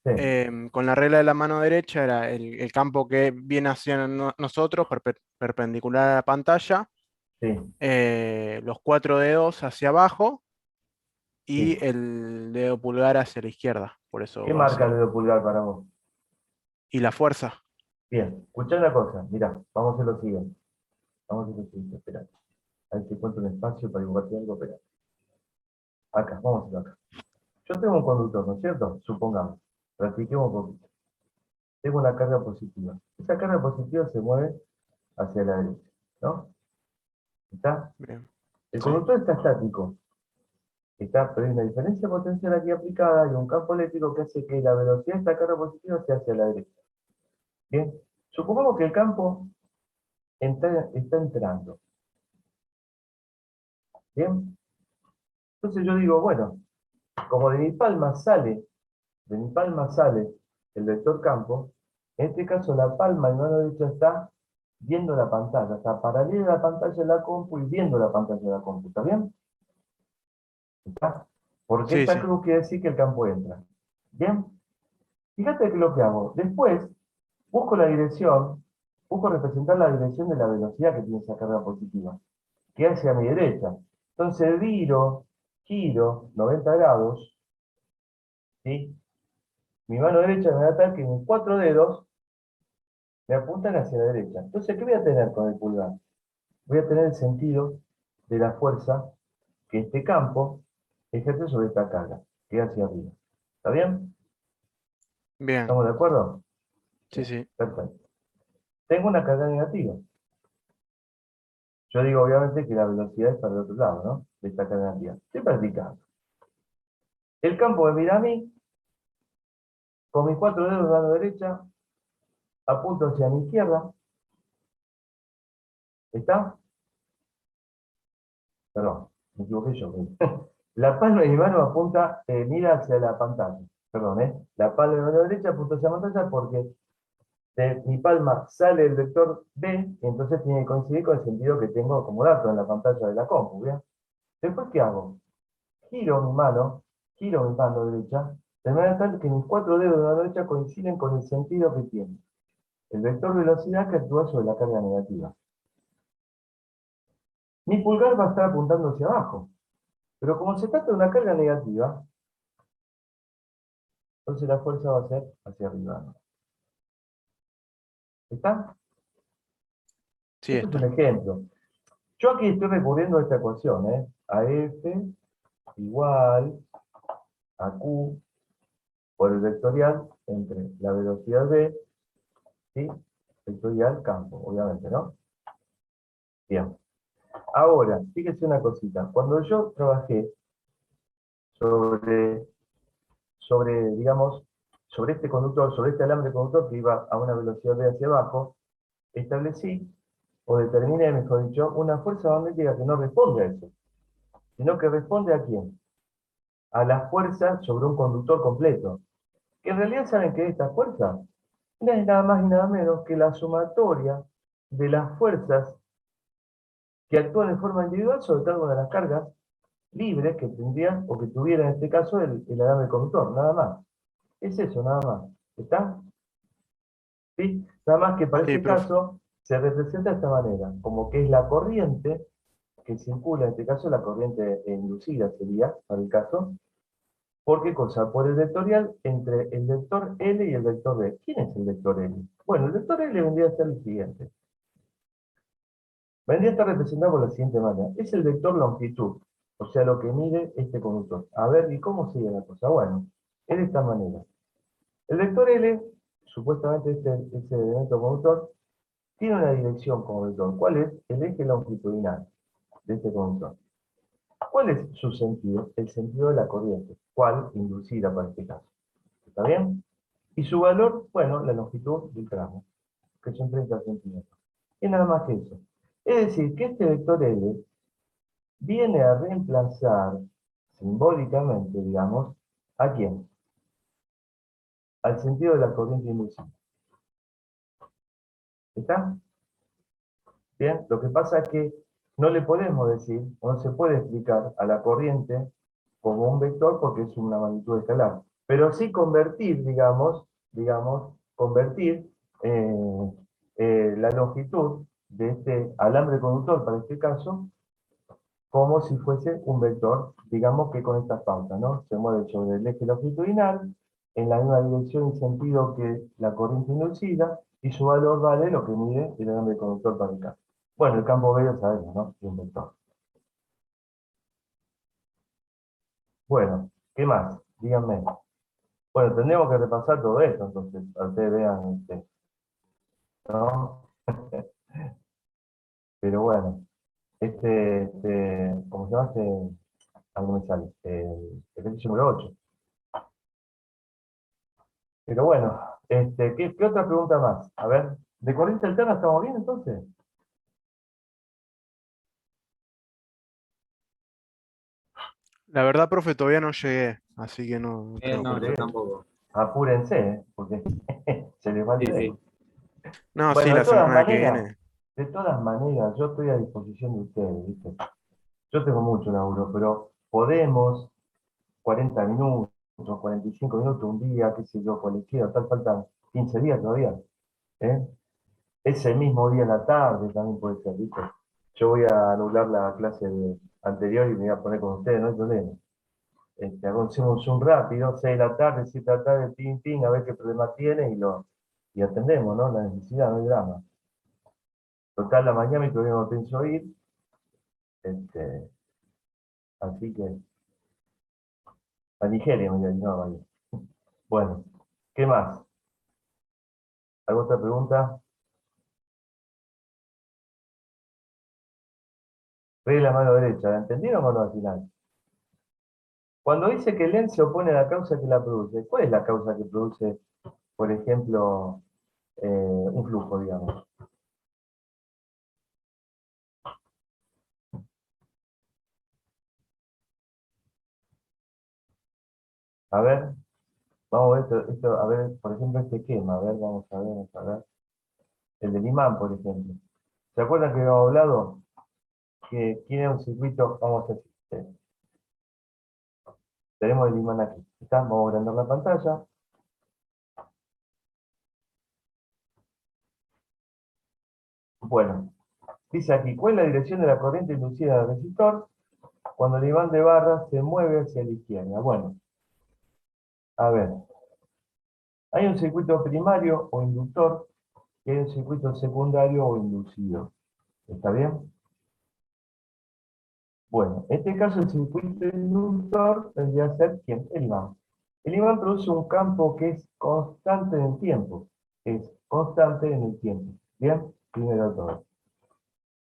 Sí, con la regla de la mano derecha, era el campo que viene hacia nosotros, perpendicular a la pantalla, sí, los cuatro dedos hacia abajo y sí. el dedo pulgar hacia la izquierda. Por eso ¿Qué va marca el hacia. dedo pulgar para vos? Y la fuerza. Bien, escuchá una cosa, mirá, vamos a hacer lo siguiente. Vamos a hacer lo siguiente, espera. A ver si encuentro un espacio para dibujarte algo, espera. Acá, vamos a hacerlo acá. Yo tengo un conductor, ¿no es cierto? Supongamos. Practiquemos un poquito. Tengo una carga positiva. Esa carga positiva se mueve hacia la derecha, ¿no? ¿Está? Bien. El Sí. conductor está estático. Está, pero hay una diferencia potencial aquí aplicada y un campo eléctrico que hace que la velocidad de esta carga positiva sea hacia la derecha. Bien. Supongamos que el campo está entrando. Bien. Entonces yo digo, bueno, como de mi palma sale el vector campo, en este caso la palma de mano derecha está viendo la pantalla, está paralela a la pantalla de la compu y viendo la pantalla de la compu, ¿está bien? ¿Está? Porque Sí, esta sí. cruz quiere decir que el campo entra. ¿Bien? Fíjate que lo que hago. Después, busco la dirección, busco representar la dirección de la velocidad que tiene esa carga positiva, que hace a mi derecha. Entonces giro 90 grados, ¿sí? Mi mano derecha me va a dar que mis cuatro dedos me apuntan hacia la derecha. Entonces, ¿qué voy a tener con el pulgar? Voy a tener el sentido de la fuerza que este campo ejerce sobre esta carga, que es hacia arriba. ¿Está bien? Bien. ¿Estamos de acuerdo? Sí, Bien, sí. perfecto. Tengo una carga negativa. Yo digo, obviamente, que la velocidad es para el otro lado, ¿no? De esta carga negativa. Estoy practicando. El campo me mira a mí, con mis cuatro dedos de la mano derecha, apunto hacia mi izquierda. ¿Está? Perdón, me equivoqué yo. La palma de mi mano apunta, mira hacia la pantalla. Perdón, ¿eh? La palma de mi mano derecha apunta hacia la pantalla porque de mi palma sale el vector B, y entonces tiene que coincidir con el sentido que tengo como dato en la pantalla de la compu, ¿bien? Después, ¿qué hago? Giro giro mi mano derecha, de manera tal que mis cuatro dedos de la mano derecha coinciden con el sentido que tiene el vector velocidad que actúa sobre la carga negativa. Mi pulgar va a estar apuntando hacia abajo, pero como se trata de una carga negativa, entonces la fuerza va a ser hacia arriba. ¿Está? Sí, Esto es un está. ejemplo. Yo aquí estoy recurriendo a esta ecuación, ¿eh? A F igual a Q por el vectorial entre la velocidad V y vectorial campo, obviamente, ¿no? Bien. Ahora, fíjese una cosita. Cuando yo trabajé sobre, digamos, sobre este conductor, sobre este alambre conductor que iba a una velocidad V hacia abajo, establecí, o determiné, mejor dicho, una fuerza magnética que no responde a eso, sino que responde a quién? A la fuerza sobre un conductor completo. Que en realidad saben que esta fuerza no es nada más y nada menos que la sumatoria de las fuerzas que actúan de forma individual sobre cada una de las cargas libres que tendría o que tuviera en este caso el alambre conductor, nada más. Es eso, nada más. ¿Está? ¿Sí? Nada más que para Sí, este profe. caso se representa de esta manera, como que es la corriente que circula, en este caso la corriente inducida sería, para el caso, ¿por qué cosa? Por el vectorial entre el vector L y el vector B. ¿Quién es el vector L? Bueno, el vector L vendría a ser el siguiente. Vendría a estar representado por la siguiente manera. Es el vector longitud, o sea, lo que mide este conductor. A ver, ¿y cómo sigue la cosa? Bueno, es de esta manera. El vector L, supuestamente ese elemento conductor, tiene una dirección como vector. ¿Cuál es? El eje longitudinal de este conductor. ¿Cuál es su sentido? El sentido de la corriente. ¿Cuál? Inducida para este caso. ¿Está bien? Y su valor, bueno, la longitud del tramo, que son 30 centímetros. Es nada más que eso. Es decir, que este vector L viene a reemplazar simbólicamente, digamos, ¿a quién? Al sentido de la corriente inducida. ¿Está? Bien, lo que pasa es que no le podemos decir, o no se puede explicar a la corriente como un vector porque es una magnitud escalar, pero sí convertir, convertir la longitud de este alambre conductor, para este caso, como si fuese un vector, digamos que con estas pautas, ¿no? Se mueve sobre el eje longitudinal, en la misma dirección y sentido que la corriente inducida, y su valor vale lo que mide el alambre conductor para el caso. Bueno, el campo B ya sabemos, ¿no? Es un vector. Bueno, ¿qué más? Díganme. Bueno, tendríamos que repasar todo esto, entonces, para que ustedes vean, ¿no? Pero bueno, ¿cómo se llama algo me sale, el ejercicio número 8. Pero bueno, ¿qué otra pregunta más? A ver, ¿de corriente alterna estamos bien entonces? La verdad, profe, todavía no llegué, así que no tengo No, yo conocimiento. tampoco. Apúrense, porque se les va el Sí, tren. sí. No, sí, Bueno, la semana que viene. de todas maneras, yo estoy a disposición de ustedes, ¿viste? Yo tengo mucho laburo, pero podemos 40 minutos, 45 minutos, un día, qué sé yo, cualquiera, tal, faltan 15 días todavía, ¿eh? Ese mismo día en la tarde también puede ser, ¿viste? Yo voy a anular la clase anterior y me voy a poner con ustedes, no hay problema. Hagamos un zoom rápido, 6 de la tarde, 7 de la tarde, ping, ping, a ver qué problema tiene y atendemos, ¿no? La necesidad, no hay drama. Total, la mañana y todavía no pienso ir, este, así que a Nigeria me voy a ir, no, vaya. Bueno, ¿qué más? ¿Alguna otra pregunta? Regla mano derecha, ¿la entendieron o no al final? Cuando dice que el lens se opone a la causa que la produce, ¿cuál es la causa que produce, por ejemplo, un flujo, digamos? A ver, vamos a ver a ver, por ejemplo, este quema, a ver, vamos a ver. El del imán, por ejemplo. ¿Se acuerdan que habíamos hablado que tiene un circuito? Vamos a hacer, tenemos el imán aquí. Vamos a agrandar la pantalla. Bueno, dice aquí, ¿cuál es la dirección de la corriente inducida del resistor cuando el imán de barra se mueve hacia la izquierda? Bueno, a ver, hay un circuito primario o inductor y hay un circuito secundario o inducido. ¿Está bien? Bueno, en este caso el circuito inductor tendría que ser ¿quién? El imán. El imán produce un campo que es constante en el tiempo. Es constante en el tiempo. ¿Bien? Primero de todo.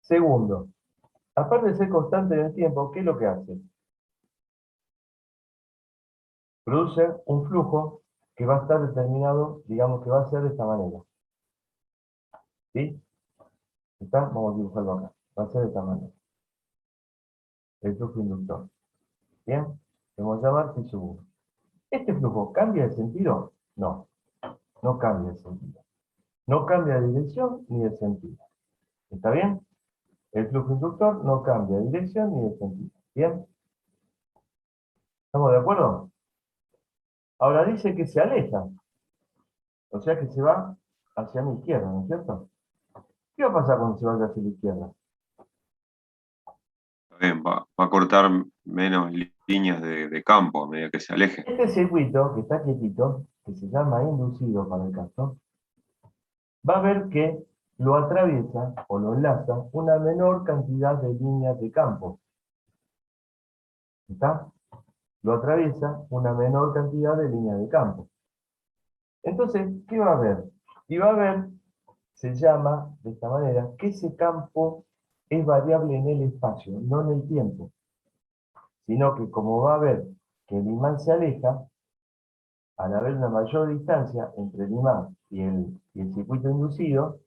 Segundo, aparte de ser constante en el tiempo, ¿qué es lo que hace? Produce un flujo que va a estar determinado, digamos que va a ser de esta manera. ¿Sí? ¿Está? Vamos a dibujarlo acá. Va a ser de esta manera. El flujo inductor. ¿Bien? Lo vamos a llamar phi sub 1. ¿Este flujo cambia de sentido? No, no cambia de sentido. No cambia de dirección ni de sentido. ¿Está bien? El flujo inductor no cambia de dirección ni de sentido. ¿Bien? ¿Estamos de acuerdo? Ahora dice que se aleja. O sea que se va hacia mi izquierda, ¿no es cierto? ¿Qué va a pasar cuando se vaya hacia la izquierda? Está bien, va a cortar menos líneas de campo a medida que se aleje. Este circuito, que está quietito, que se llama inducido para el caso, va a ver que lo atraviesa o lo enlaza una menor cantidad de líneas de campo. ¿Está? Lo atraviesa una menor cantidad de líneas de campo. Entonces, ¿qué va a haber? Y va a haber se llama de esta manera que ese campo es variable en el espacio, no en el tiempo, sino que como va a ver que el imán se aleja, al haber una mayor distancia entre el imán y el circuito inducido,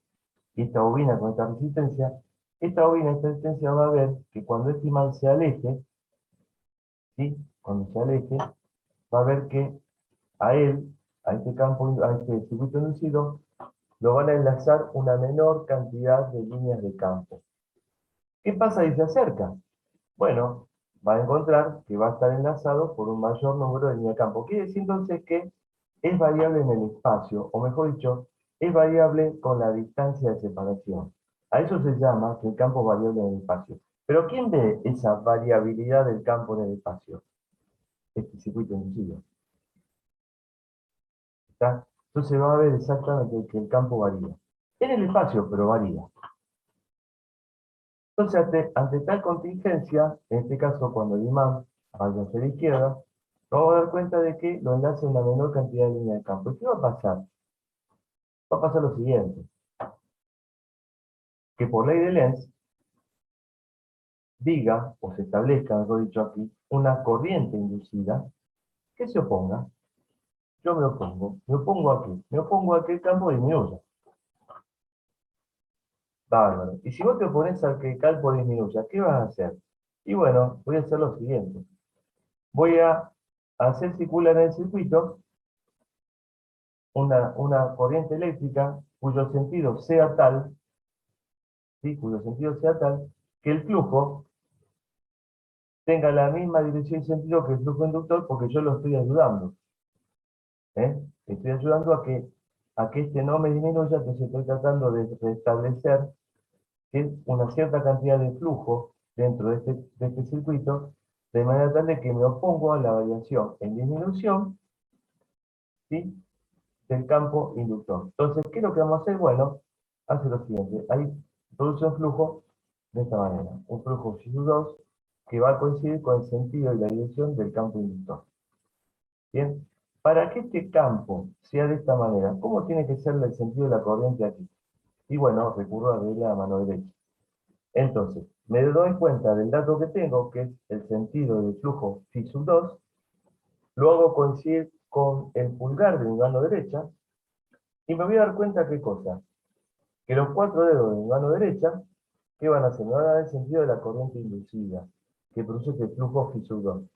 y esta bobina con esta bobina, esta resistencia va a ver que cuando este imán se aleje, ¿sí? Cuando se aleje, va a ver que a él, a este campo, a este circuito inducido, lo van a enlazar una menor cantidad de líneas de campo. ¿Qué pasa si se acerca? Bueno, va a encontrar que va a estar enlazado por un mayor número de líneas de campo. Quiere decir entonces que es variable en el espacio, o mejor dicho, es variable con la distancia de separación. A eso se llama que el campo es variable en el espacio. Pero ¿quién ve esa variabilidad del campo en el espacio? Este circuito inducido. ¿Está? Entonces va a ver exactamente que el campo varía. En el espacio, pero varía. Entonces, ante tal contingencia, en este caso cuando el imán vaya hacia la izquierda, nos vamos a dar cuenta de que lo enlaza una menor cantidad de líneas de campo. ¿Y qué va a pasar? Va a pasar lo siguiente, que por ley de Lenz, diga, o se establezca, mejor dicho aquí, una corriente inducida que se oponga. Yo me opongo aquí, me opongo a que el campo disminuya. Bárbaro. Y si vos te opones a que el campo disminuya, ¿qué vas a hacer? Y bueno, voy a hacer lo siguiente. Voy a hacer circular en el circuito una corriente eléctrica cuyo sentido sea tal, ¿sí? Cuyo sentido sea tal, que el flujo tenga la misma dirección y sentido que el flujo inductor porque yo lo estoy ayudando. ¿Eh? Estoy ayudando a que este no me disminuya, entonces estoy tratando de restablecer una cierta cantidad de flujo dentro de este circuito, de manera tal de que me opongo a la variación en disminución, ¿sí? Del campo inductor. Entonces, ¿qué es lo que vamos a hacer? Bueno, hace lo siguiente. Ahí produce un flujo de esta manera. Un flujo φ2 que va a coincidir con el sentido y la dirección del campo inductor. Bien. Para que este campo sea de esta manera, ¿cómo tiene que ser el sentido de la corriente aquí? Y bueno, recurro a la mano derecha. Entonces, me doy cuenta del dato que tengo, que es el sentido del flujo φ2, lo hago coincidir con el pulgar de mi mano derecha, y me voy a dar cuenta qué cosa, que los 4 dedos de mi mano derecha, ¿qué van a hacer? Me van a dar el sentido de la corriente inducida, que produce este flujo φ2.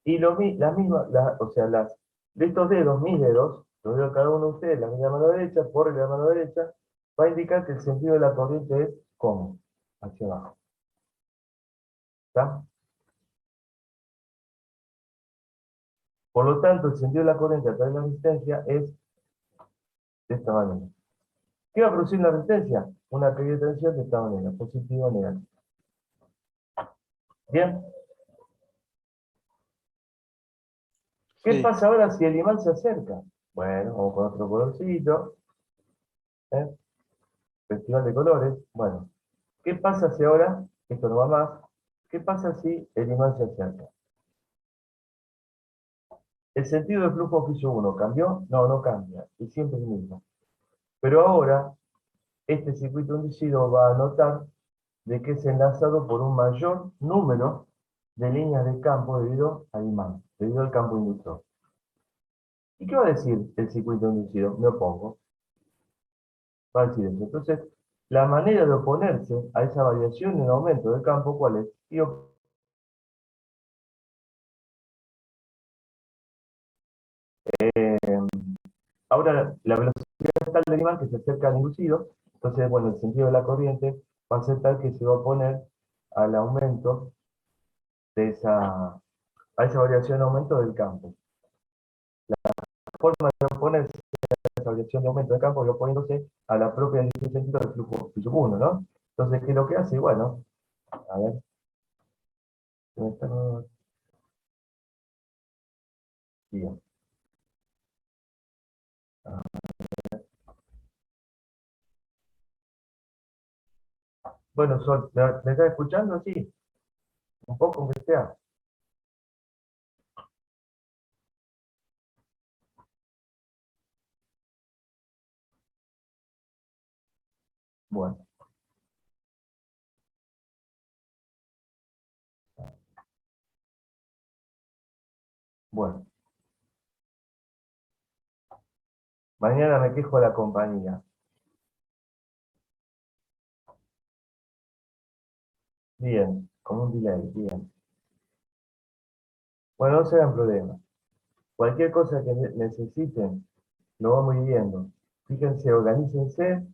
Y o sea, de estos dedos, mis dedos, los dedos de cada uno de ustedes, la misma mano derecha, por la mano derecha, va a indicar que el sentido de la corriente es ¿cómo? Hacia abajo. ¿Está? Por lo tanto, el sentido de la corriente a través de la resistencia es de esta manera. ¿Qué va a producir la resistencia? Una caída de tensión de esta manera, positiva o negativa. Bien. ¿Qué Sí. pasa ahora si el imán se acerca? Bueno, vamos con otro colorcito. ¿Eh? Festival de colores. Bueno, ¿qué pasa si ahora, esto no va más, qué pasa si el imán se acerca? ¿El sentido del flujo φ1 cambió? No, no cambia, es siempre el mismo. Pero ahora, este circuito inducido va a notar de que es enlazado por un mayor número de líneas de campo debido al imán, debido al campo inductor. ¿Y qué va a decir el circuito inducido? Me opongo. Va a decir eso. Entonces, la manera de oponerse a esa variación en aumento del campo, ¿cuál es? Ahora, la velocidad tal del imán que se acerca al inducido, entonces, bueno, el sentido de la corriente va a ser tal que se va a oponer al aumento a esa variación en aumento del campo. La forma de oponerse a esa variación de aumento del campo es oponiéndose a la propia dirección sentido del flujo φ1, ¿no? Entonces, ¿qué es lo que hace? Bueno, a ver, bien. Bueno, Sol, ¿me estás escuchando? Sí, un poco, aunque sea. Bueno. Bueno. Mañana me quejo de la compañía. Bien, con un delay, bien. Bueno, no será problema. Cualquier cosa que necesiten, lo vamos viendo. Fíjense, organícense,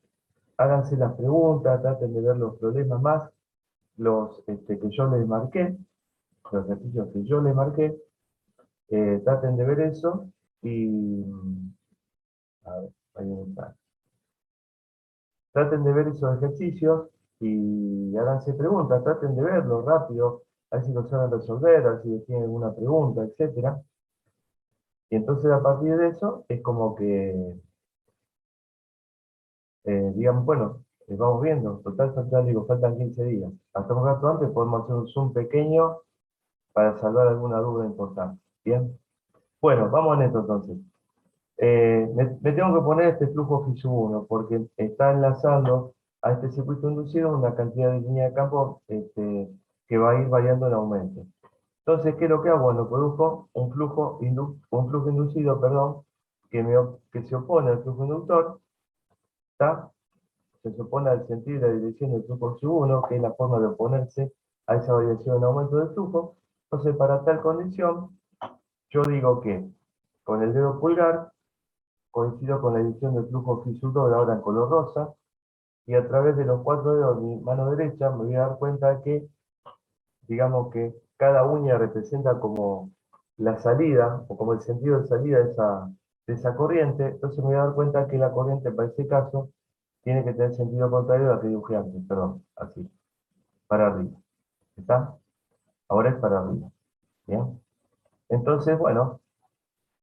háganse las preguntas, traten de ver los problemas más, los que yo les marqué, los ejercicios que yo les marqué, traten de ver eso y, a ver, ahí está. Traten de ver esos ejercicios y háganse preguntas, traten de verlo rápido, a ver si lo saben resolver, a ver si tienen alguna pregunta, etcétera. Y entonces a partir de eso es como que, digamos, bueno, vamos viendo, total, faltan 15 días. Hasta un rato antes podemos hacer un zoom pequeño para salvar alguna duda importante. Bien, bueno, vamos en esto entonces. Me tengo que poner este flujo FISU 1 porque está enlazando a este circuito inducido una cantidad de línea de campo que va a ir variando en aumento. Entonces, ¿qué es lo que hago? Bueno, produzco un flujo inducido, perdón, que se opone al flujo inductor, ¿está? Se opone al sentido y la dirección del flujo FISU 1, que es la forma de oponerse a esa variación en aumento del flujo. Entonces, para tal condición, yo digo que con el dedo pulgar coincido con la edición del flujo FISU2 ahora en color rosa, y a través de los 4 dedos de mi mano derecha me voy a dar cuenta que, digamos que cada uña representa como la salida, o como el sentido de salida de esa corriente, entonces me voy a dar cuenta que la corriente para ese caso tiene que tener sentido contrario a la que dibujé antes, perdón, así, para arriba. ¿Está? Ahora es para arriba. ¿Bien? Entonces, bueno,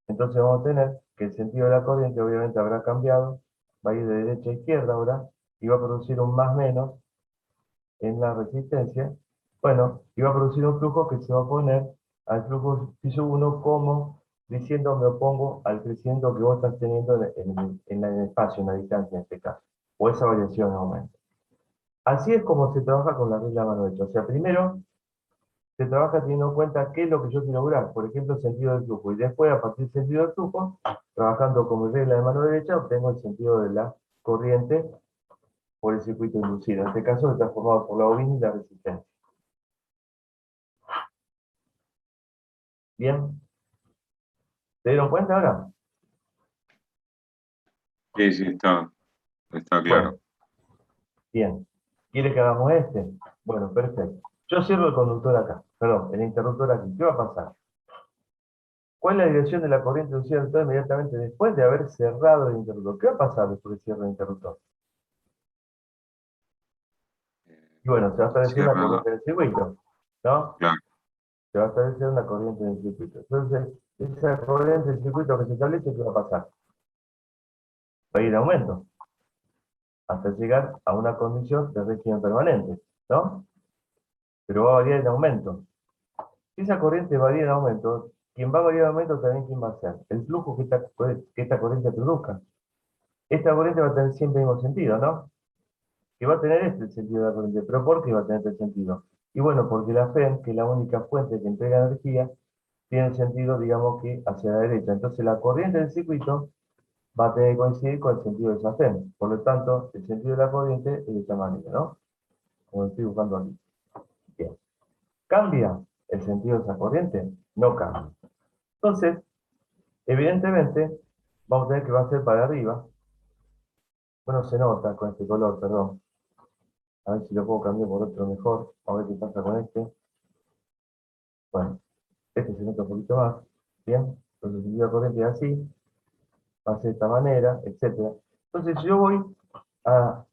entonces vamos a tener que el sentido de la corriente obviamente habrá cambiado, va a ir de derecha a izquierda ahora, y va a producir un más menos en la resistencia. Bueno, y va a producir un flujo que se va a oponer al flujo FISU 1 como diciendo me opongo al crecimiento que vos estás teniendo en el espacio, en la distancia en este caso, o esa variación en aumento. Así es como se trabaja con la regla mano derecha. O sea, primero se trabaja teniendo en cuenta qué es lo que yo quiero lograr, por ejemplo, el sentido del flujo, y después, a partir del sentido del flujo, trabajando como regla de mano derecha, obtengo el sentido de la corriente por el circuito inducido. En este caso, está formado por la bobina y la resistencia. Bien, ¿se dieron cuenta ahora? Sí, sí, está claro. Bueno, bien. ¿Quiere que hagamos este? Bueno, perfecto. Yo cierro el conductor acá, perdón, el interruptor aquí. ¿Qué va a pasar? ¿Cuál es la dirección de la corriente inducida en el interruptor inmediatamente después de haber cerrado el interruptor? ¿Qué va a pasar después de cierre el interruptor? Y bueno, se va a establecer una Cierra, corriente del circuito, ¿no? claro. Se va a establecer una corriente del circuito. Entonces, esa corriente del circuito que se establece, ¿qué va a pasar? Va a ir en aumento, hasta llegar a una condición de régimen permanente, ¿no? Pero va a variar en aumento. Si esa corriente varía en aumento, quien va a variar en aumento también quién va a ser. El flujo que esta corriente produzca. Esta corriente va a tener siempre el mismo sentido, ¿no? Que va a tener este el sentido de la corriente. ¿Pero por qué va a tener este sentido? Y bueno, porque la FEM, que es la única fuente que entrega energía, tiene sentido, digamos que hacia la derecha. Entonces la corriente del circuito va a tener que coincidir con el sentido de esa FEM. Por lo tanto, el sentido de la corriente es de esta manera, ¿no? Como lo estoy buscando aquí. Bien. ¿Cambia el sentido de esa corriente? No cambia. Entonces, evidentemente, vamos a tener que va a ser para arriba. Bueno, se nota con este color, perdón. A ver si lo puedo cambiar por otro mejor. A ver qué pasa con este. Bueno, este se nota un poquito más. Bien. Entonces, el sentido de corriente es así. Va a ser de esta manera, etcétera. Entonces, yo voy a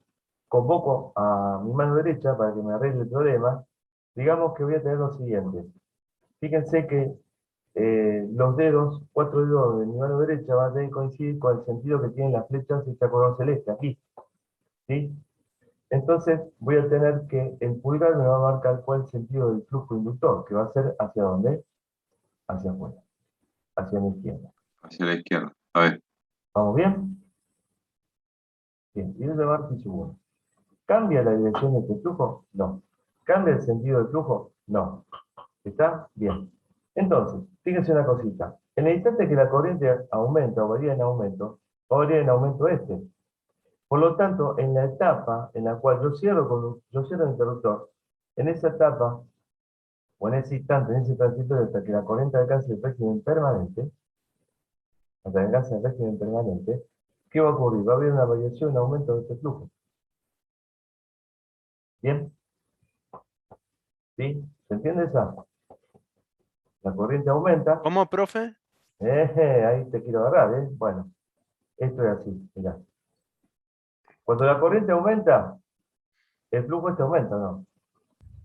convoco a mi mano derecha para que me arregle el problema. Digamos que voy a tener lo siguiente. Fíjense que los dedos, 4 dedos de mi mano derecha van a tener que coincidir con el sentido que tienen las flechas de este color celeste, aquí. ¿Sí? Entonces voy a tener que el pulgar me va a marcar cuál es el sentido del flujo inductor, que va a ser hacia dónde, hacia afuera, hacia mi izquierda. Hacia la izquierda. A ver, ¿Vamos bien? Bien, y desde bar y subo. ¿Cambia la dirección de este flujo? No. ¿Cambia el sentido del flujo? No. ¿Está? Bien. Entonces, fíjense una cosita. En el instante que la corriente aumenta o varía en aumento, va a variar en aumento este. Por lo tanto, en la etapa en la cual yo cierro el interruptor, en esa etapa, o en ese instante, en ese transitorio, hasta que la corriente alcance el régimen permanente, hasta que alcance el régimen permanente, ¿qué va a ocurrir? Va a haber una variación, un aumento de este flujo. ¿Bien? ¿Sí? ¿Se entiende esa? La corriente aumenta. ¿Cómo, profe? Ahí te quiero agarrar, ¿eh? Bueno, esto es así, mirá. Cuando la corriente aumenta, el flujo este aumenta, ¿no?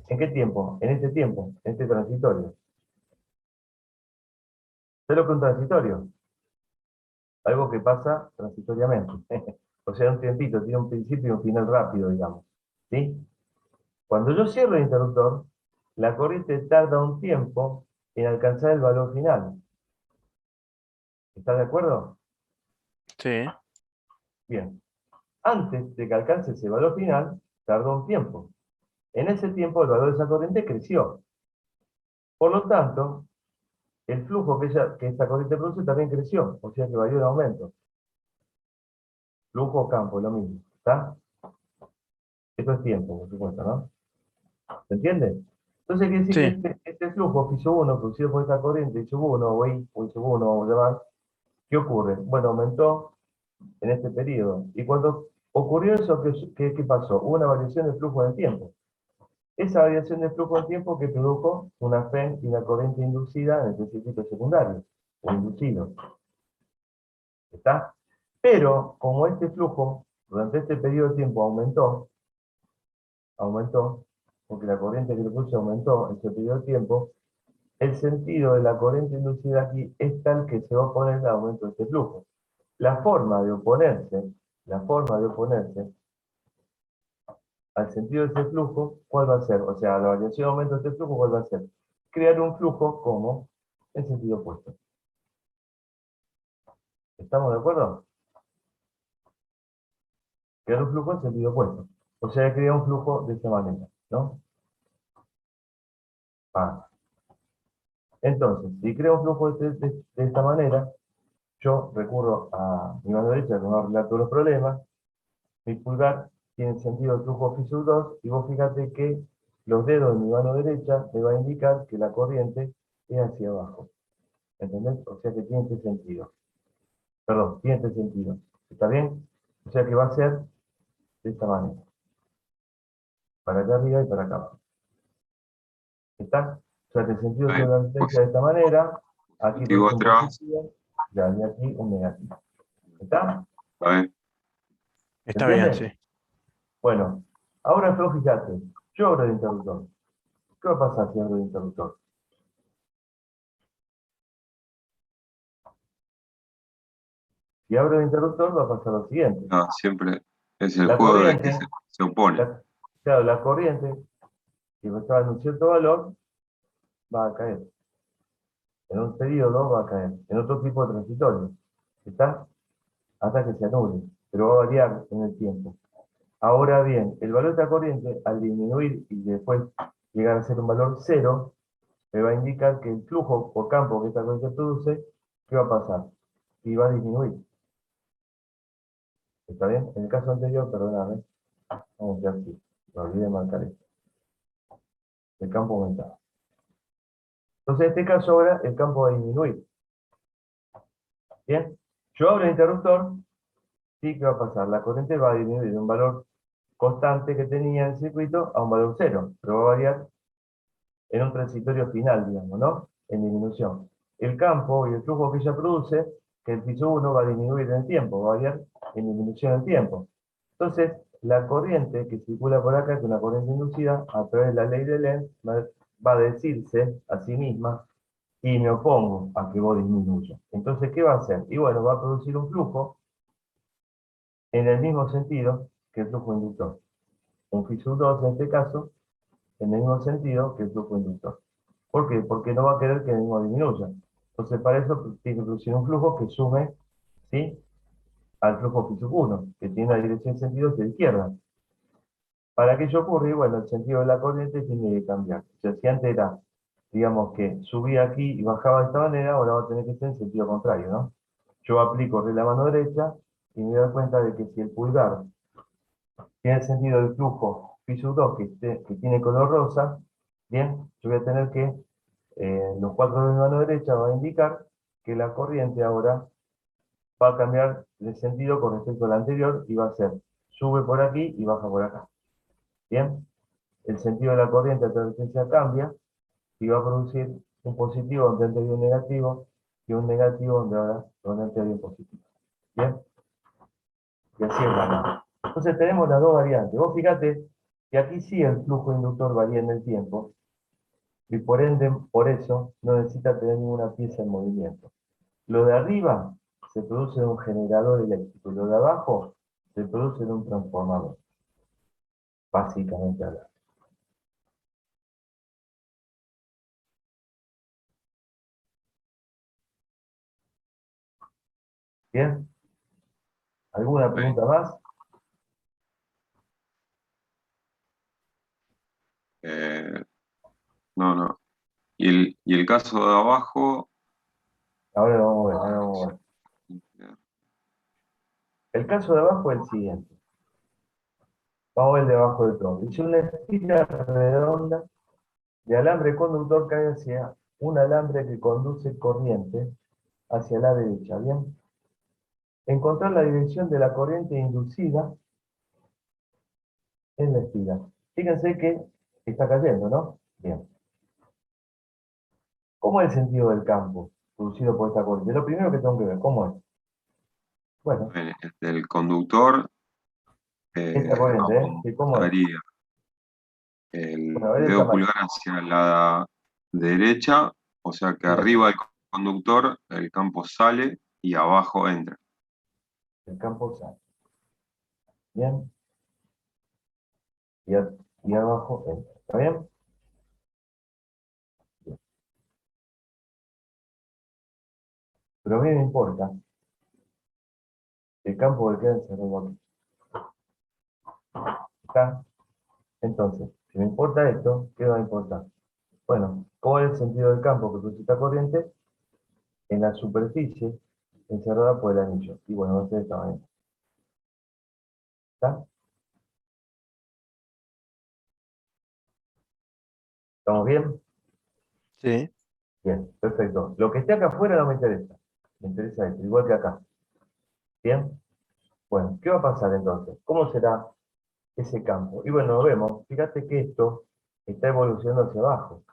¿En qué tiempo? En este tiempo, en este transitorio. ¿Sabes lo que es un transitorio? Algo que pasa transitoriamente. O sea, un tiempito, tiene un principio y un final rápido, digamos. ¿Sí? Cuando yo cierro el interruptor, la corriente tarda un tiempo en alcanzar el valor final. ¿Estás de acuerdo? Sí. Bien. Antes de que alcance ese valor final, tardó un tiempo. En ese tiempo, el valor de esa corriente creció. Por lo tanto, el flujo que esta corriente produce también creció, o sea que varió en aumento. Flujo o campo, lo mismo. ¿Está? Esto es tiempo, por supuesto, ¿no? ¿Se entiende? Entonces quiere decir que Sí. este flujo que hizo uno, producido por esta corriente, hizo uno, o I, o hizo uno, o demás, ¿qué ocurre? Bueno, aumentó en este periodo. Y cuando ocurrió eso, ¿qué pasó? Hubo una variación de flujo en el tiempo. Esa variación de flujo en tiempo que produjo una FEN y una corriente inducida en el circuito secundario, o inducido. ¿Está? Pero, como este flujo durante este periodo de tiempo aumentó, porque la corriente que le puse aumentó en este periodo de tiempo, el sentido de la corriente inducida aquí es tal que se va a oponer al aumento de este flujo. La forma de oponerse, la forma de oponerse al sentido de ese flujo, ¿cuál va a ser? O sea, la variación de aumento de este flujo, ¿cuál va a ser? Crear un flujo como en sentido opuesto. ¿Estamos de acuerdo? Crear un flujo en sentido opuesto. O sea, crea un flujo de esta manera, ¿no? Ah. Entonces, si creo un flujo de esta manera, yo recurro a mi mano derecha, que me va a arreglar todos los problemas. Mi pulgar tiene sentido el flujo FISUR 2, y vos fíjate que los dedos de mi mano derecha me va a indicar que la corriente es hacia abajo. ¿Entendés? O sea que tiene este sentido. Perdón, tiene este sentido. ¿Está bien? O sea que va a ser de esta manera. Para acá arriba y para acá abajo. ¿Está? O sea que el sentido Ahí, tiene una resistencia de esta manera. Aquí positivo produce un atrás, positivo. Ya, y aquí un negativo. ¿Está? a ver, ¿Se Está bien, sí. entiende? Bueno, ahora yo fíjate, yo abro el interruptor. ¿Qué va a pasar si abro el interruptor? Si abro el interruptor va a pasar lo siguiente. siempre es el La juego de que corriente, se opone. claro, la corriente, si estaba en un cierto valor, va a caer. En un periodo va a caer. En otro tipo de transitorio. ¿Está? Hasta que se anule. Pero va a variar en el tiempo. Ahora bien, el valor de esta corriente, al disminuir y después llegar a ser un valor cero, me va a indicar que el flujo por campo que esta corriente produce, ¿qué va a pasar? Y va a disminuir. ¿Está bien? En el caso anterior, perdóname, vamos a hacer así. Me olvidé de marcar esto. El campo aumentaba. Entonces, en este caso ahora, el campo va a disminuir. ¿Bien? Yo abro el interruptor, ¿sí? ¿Qué va a pasar? La corriente va a disminuir de un valor constante que tenía en el circuito a un valor cero, pero va a variar en un transitorio final, digamos, ¿no? En disminución. El campo y el flujo que ella produce, que el piso 1 va a disminuir en el tiempo, va a variar en disminución del tiempo. Entonces, la corriente que circula por acá, que es una corriente inducida, a través de la ley de Lenz, va a decirse a sí misma, y me opongo a que vos disminuyas. Entonces, ¿qué va a hacer? Y bueno, va a producir un flujo en el mismo sentido que el flujo inductor. Un FISUR 2 en este caso, en el mismo sentido que el flujo inductor. ¿Por qué? Porque no va a querer que el mismo disminuya. Entonces, para eso tiene que producir un flujo que sume, ¿sí?, al flujo FISUR 1, que tiene la dirección en sentido hacia la izquierda. Para que ello ocurra, y bueno, el sentido de la corriente tiene que cambiar. O sea, si antes era, digamos que subía aquí y bajaba de esta manera, ahora va a tener que ser en sentido contrario, ¿no? Yo aplico la mano derecha y me doy cuenta de que si el pulgar tiene el sentido del flujo phi sub 2 que tiene color rosa, bien, yo voy a tener que, los cuatro de mi mano derecha van a indicar que la corriente ahora va a cambiar de sentido con respecto a la anterior y va a ser, sube por aquí y baja por acá. Bien, el sentido de la corriente a resistencia cambia y va a producir un positivo donde antes había un negativo y un negativo donde antes había un positivo. Bien, y así es la mano. Entonces tenemos las dos variantes. Vos fíjate que aquí sí el flujo inductor varía en el tiempo y por ende, por eso, no necesita tener ninguna pieza en movimiento. Lo de arriba se produce en un generador eléctrico y lo de abajo se produce en un transformador, básicamente hablando. ¿Bien? ¿Alguna Ok. pregunta más? Eh, no, no. Y el caso de abajo, Ahora lo vamos a ver, ahora vamos a ver. El caso de abajo es el siguiente. Vamos a ver el de abajo del tronco. Dice una estira redonda de alambre conductor cae hacia un alambre que conduce corriente hacia la derecha. Bien. Encontrar la dirección de la corriente inducida en la estira. Fíjense que está cayendo, ¿no? Bien. ¿Cómo es el sentido del campo producido por esta corriente? Lo primero que tengo que ver, ¿cómo es? Bueno, el conductor esta corriente, ¿eh? Sí, ¿cómo es? apuntaría Bueno, a el ver el dedo tamaño. pulgar hacia la derecha, o sea que Bien, arriba del conductor el campo sale y abajo entra. el campo sale. Bien, y abajo entra. ¿Está bien? Bien. Pero a mí me importa el campo que queda encerrado aquí. ¿Está? Entonces, si me importa esto, ¿qué va a importar? Bueno, ¿cómo es el sentido del campo que produce esta corriente? En la superficie encerrada por el anillo. Y bueno, va a ser de esta manera. ¿Está? ¿Estamos bien? Sí. Bien, perfecto. Lo que esté acá afuera no me interesa. Me interesa esto, igual que acá. ¿Bien? Bueno, ¿qué va a pasar entonces? ¿Cómo será ese campo? Y bueno, vemos, fíjate que esto está evolucionando hacia abajo.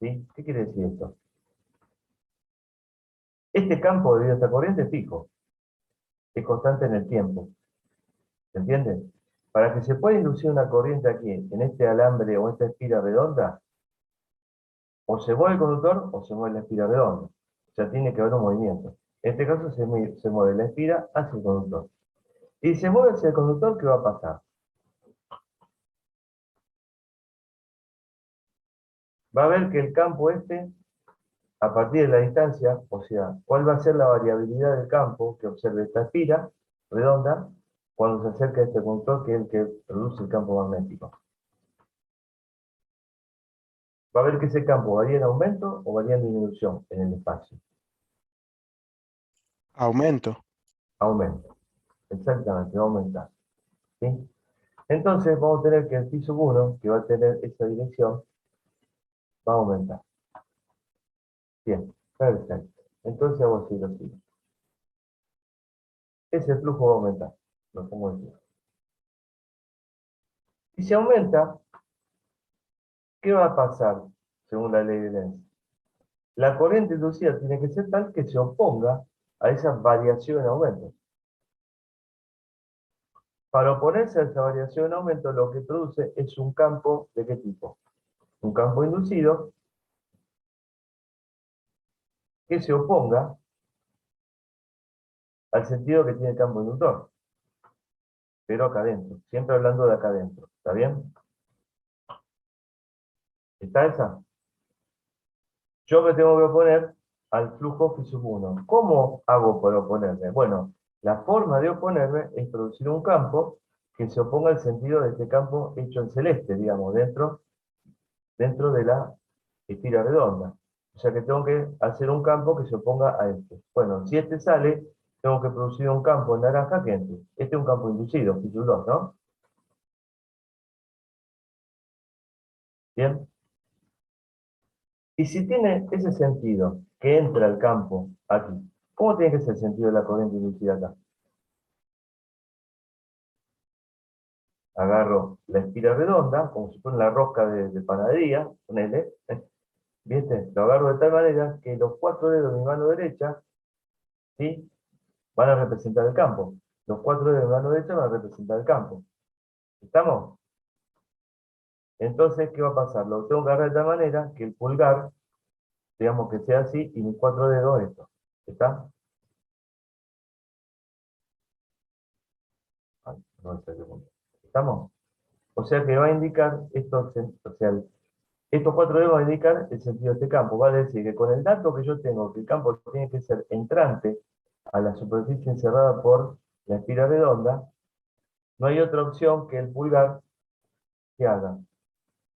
¿Sí? ¿Qué quiere decir esto? Este campo debido a esta corriente es fijo, es constante en el tiempo. ¿Se entiende? Para que se pueda inducir una corriente aquí, en este alambre o esta espira redonda, o se mueve el conductor o se mueve la espira redonda. O sea, tiene que haber un movimiento. En este caso se mueve la espira hacia el conductor. Y se mueve hacia el conductor, ¿qué va a pasar? Va a ver que el campo este, a partir de la distancia, o sea, ¿cuál va a ser la variabilidad del campo que observe esta espira redonda cuando se acerca a este conductor que es el que produce el campo magnético? Va a ver que ese campo varía en aumento o varía en disminución en el espacio. Aumento. Aumento. Exactamente, va a aumentar. ¿Sí? Entonces vamos a tener que el piso 1, que va a tener esa dirección, va a aumentar. Bien, perfecto. Entonces hago así lo siguiente. Ese flujo va a aumentar. Lo pongo aquí. Si se aumenta, ¿qué va a pasar según la ley de Lenz? La corriente inducida tiene que ser tal que se oponga a esa variación en aumento. Para oponerse a esa variación en aumento, lo que produce es un campo ¿de qué tipo? Un campo inducido que se oponga al sentido que tiene el campo inductor, pero acá adentro, siempre hablando de acá adentro. ¿Está bien? ¿Está esa? Yo me tengo que oponer al flujo phi sub 1. ¿Cómo hago para oponerme? Bueno, la forma de oponerme es producir un campo que se oponga al sentido de este campo hecho en celeste, digamos, dentro de la estira redonda. O sea que tengo que hacer un campo que se oponga a este. Bueno, si este sale, tengo que producir un campo en naranja que entre. Este es un campo inducido, Fissure 2, ¿no? Bien. Y si tiene ese sentido, que entra el campo aquí, ¿cómo tiene que ser el sentido de la corriente inducida acá? Agarro la espira redonda, como si fuera la rosca de panadería, ponele, ¿viste? Lo agarro de tal manera que los cuatro dedos de mi mano derecha, ¿sí? Van a representar el campo. Los cuatro dedos de mi mano derecha van a representar el campo. ¿Estamos? Entonces, ¿qué va a pasar? Lo tengo que agarrar de tal manera que el pulgar, digamos que sea así, y mis cuatro dedos esto. ¿Está? Ay, no sé qué punto. ¿Estamos? O sea que va a indicar esto, o sea, estos cuatro dedos van a indicar el sentido de este campo. Va a decir que con el dato que yo tengo, que el campo tiene que ser entrante a la superficie encerrada por la espira redonda, no hay otra opción que el pulgar que haga.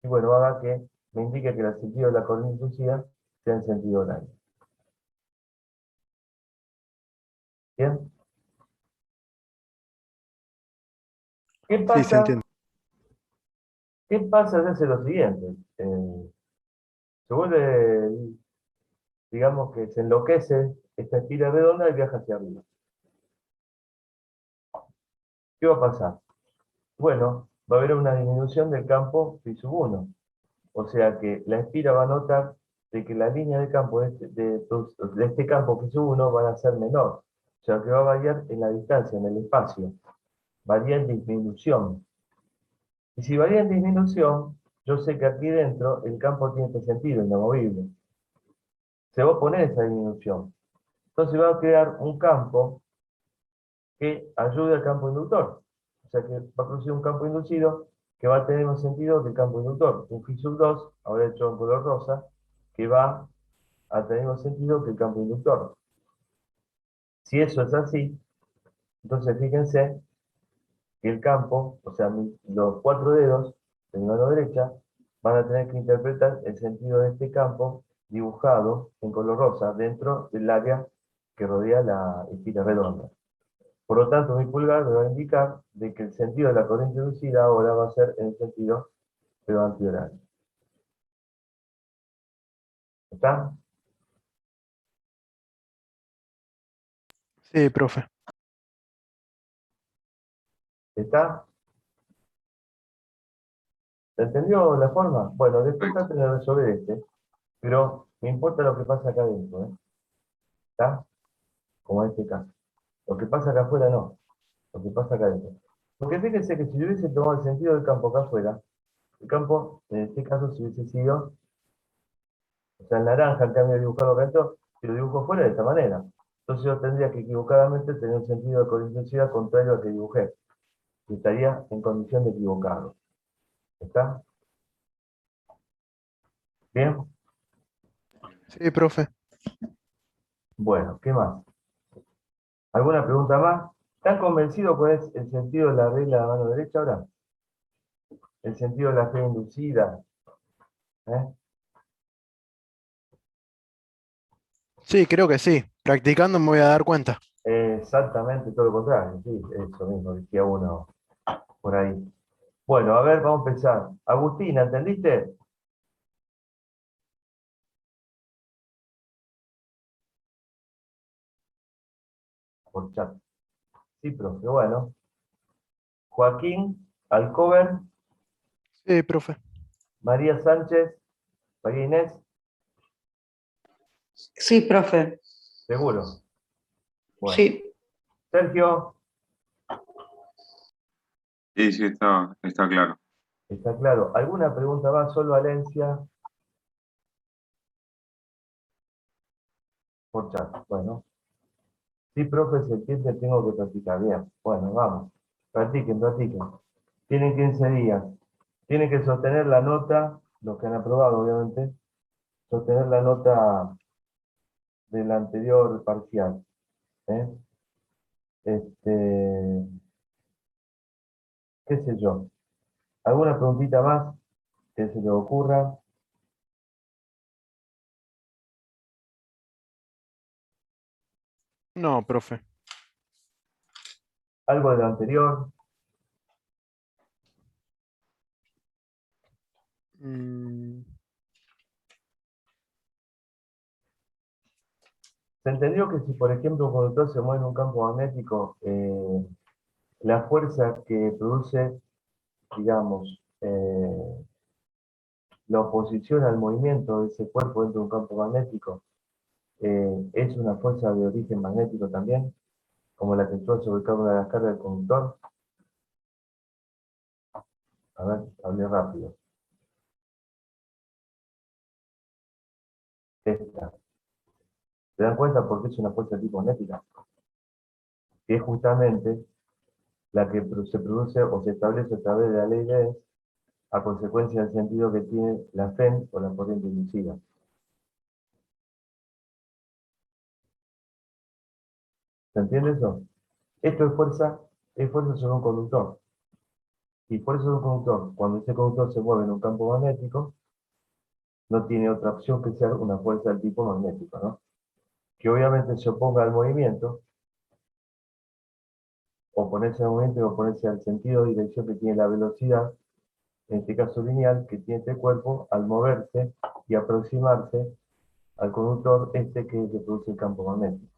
Y bueno, haga que me indique que el sentido de la corriente inducida sea en sentido horario. ¿Bien? ¿Qué Sí, se pasa? entiende. ¿Qué pasa si hace lo siguiente? Se vuelve, digamos que se enloquece esta espira redonda y viaja hacia arriba. ¿Qué va a pasar? Bueno, va a haber una disminución del campo phi sub 1. O sea que la espira va a notar de que la línea de campo de este campo phi sub 1 van a ser menor. O sea que va a variar en la distancia, en el espacio. Varía en disminución. Y si varía en disminución, yo sé que aquí dentro el campo tiene este sentido, inamovible. Se va a oponer esa disminución. Entonces va a crear un campo que ayude al campo inductor. O sea que va a producir un campo inducido que va a tener un sentido del campo inductor. Un phi sub 2, ahora hecho en color rosa, que va a tener un sentido que el campo inductor. Si eso es así, entonces fíjense que el campo, o sea, los cuatro dedos de mi mano derecha, van a tener que interpretar el sentido de este campo dibujado en color rosa dentro del área que rodea la espira redonda. Por lo tanto, mi pulgar me va a indicar de que el sentido de la corriente inducida ahora va a ser en el sentido pero antihorario. ¿Está? Sí, profe. ¿Está? ¿Se entendió la forma? Bueno, después Perfecto. traten de resolver este, pero me importa lo que pasa acá adentro, ¿eh? ¿Está? Como en este caso. Lo que pasa acá afuera no, lo que pasa acá adentro. Porque fíjense que si yo hubiese tomado el sentido del campo acá afuera, el campo, en este caso, si hubiese sido, o sea, el naranja, en cambio dibujado acá adentro, si lo dibujo afuera de esta manera. Entonces yo tendría que equivocadamente tener un sentido de corriente contrario al que dibujé. Y estaría en condición de equivocado. ¿Está? ¿Bien? Sí, profe. Bueno, ¿qué más? ¿Alguna pregunta más? ¿Están convencidos cuál es el sentido de la regla de la mano derecha ahora? El sentido de la fe inducida. ¿Eh? Sí, creo que sí. Practicando me voy a dar cuenta. Exactamente todo lo contrario, sí, eso mismo, decía uno por ahí. Bueno, a ver, vamos a empezar. Agustina, ¿entendiste? Por chat. Sí, profe, bueno. Joaquín, Alcover, Sí, profe. María Sánchez, María Inés, Sí, profe. seguro. Bueno. Sí. Sergio, Sí, sí, está claro. está claro. ¿Alguna pregunta más? Solo Valencia, por chat. Bueno. Sí, profe, se entiende, tengo que practicar. Bien. Bueno, vamos. Practiquen, practiquen. Tienen 15 días. Tienen que sostener la nota, los que han aprobado, obviamente, sostener la nota del anterior parcial. ¿Eh? Este, qué sé yo. ¿Alguna preguntita más que se le ocurra? No, profe. ¿Algo de lo anterior? Mm, Se entendió que si, por ejemplo, un conductor se mueve en un campo magnético, la fuerza que produce, digamos, la oposición al movimiento de ese cuerpo dentro de un campo magnético, es una fuerza de origen magnético también, como la que actúa sobre cada una de las cargas del conductor. A ver, hablé rápido. Esta. ¿Se dan cuenta por qué es una fuerza de tipo magnética? Que es justamente la que se produce o se establece a través de la ley de Hess a consecuencia del sentido que tiene la FEN o la corriente inducida. ¿Se entiende eso? Esto es fuerza sobre un conductor. Y fuerza sobre un conductor, cuando ese conductor se mueve en un campo magnético, no tiene otra opción que ser una fuerza del tipo magnético, ¿no? Que obviamente se oponga al movimiento, oponerse al movimiento y oponerse al sentido de dirección que tiene la velocidad, en este caso lineal, que tiene este cuerpo al moverse y aproximarse al conductor este que produce el campo magnético.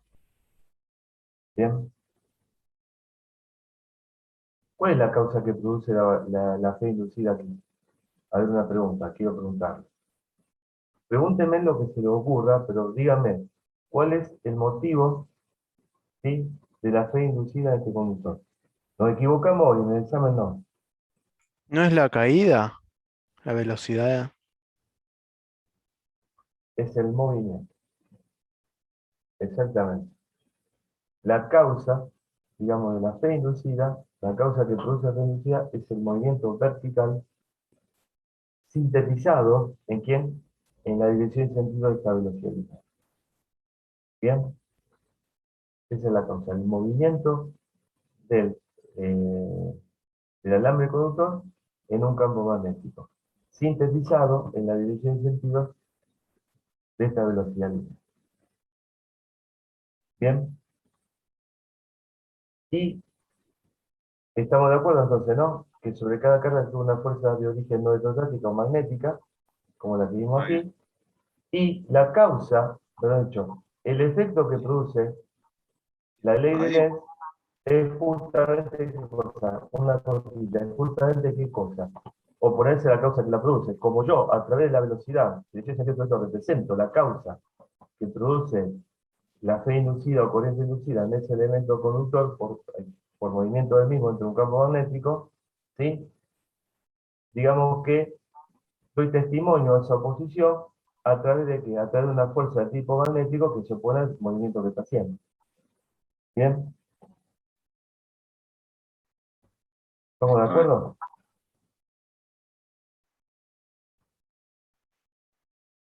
¿Bien? ¿Cuál es la causa que produce la fe inducida aquí? A ver, una pregunta, quiero preguntarle. Pregúnteme lo que se le ocurra, pero dígame, ¿cuál es el motivo, ¿sí?, de la fe inducida en este conductor? Nos equivocamos hoy, en el examen no. ¿No es la caída? La velocidad. Es el movimiento, exactamente. La causa, digamos, de la fe inducida, la causa que produce la fe inducida es el movimiento vertical sintetizado, ¿en quién? En la dirección y sentido de esta velocidad. Bien, esa es la causa, el movimiento del, eh, del alambre conductor en un campo magnético, sintetizado en la dirección y sentido de esta velocidad lineal. Bien, y estamos de acuerdo entonces, ¿no? Que sobre cada carga actúa una fuerza de origen no electrostática o magnética, como la que vimos Está bien. aquí, y la causa, perdón, dicho, el efecto que produce la ley de Ahí, Lenz es justamente qué cosa, una cosita, es justamente qué cosa, oponerse a la causa que la produce. Como yo, a través de la velocidad, de ese sentido represento la causa que produce la fe inducida o corriente inducida en ese elemento conductor por movimiento del mismo entre un campo magnético, ¿sí? Digamos que doy testimonio de esa oposición a través de que, a través de una fuerza de tipo magnético que se opone al movimiento que está haciendo. ¿Bien? ¿Estamos de está bien. acuerdo?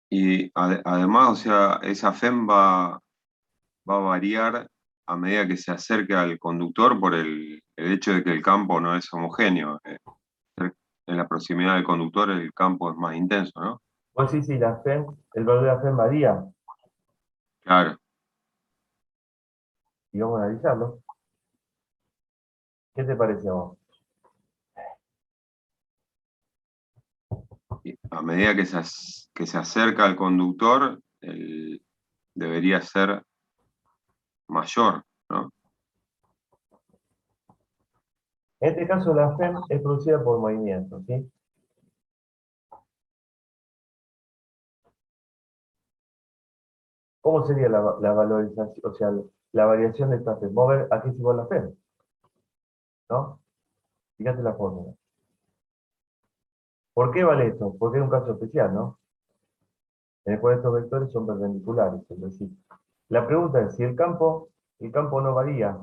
Y además, o sea, esa FEM va a variar a medida que se acerque al conductor por el hecho de que el campo no es homogéneo. En la proximidad del conductor el campo es más intenso, ¿no? Pues sí, sí, el valor de la FEM varía, Claro. y vamos a analizarlo. ¿Qué te parece a vos? Y a medida que se acerca al conductor, debería ser mayor, ¿no? En este caso, la FEM es producida por movimiento, ¿sí? ¿Cómo sería la valorización, o sea, la variación de esta FEM? Vamos a ver aquí es igual la FEM, ¿no? Fíjate la fórmula. ¿Por qué vale esto? Porque es un caso especial, ¿no? En el cual estos vectores son perpendiculares, es decir, la pregunta es si el campo no varía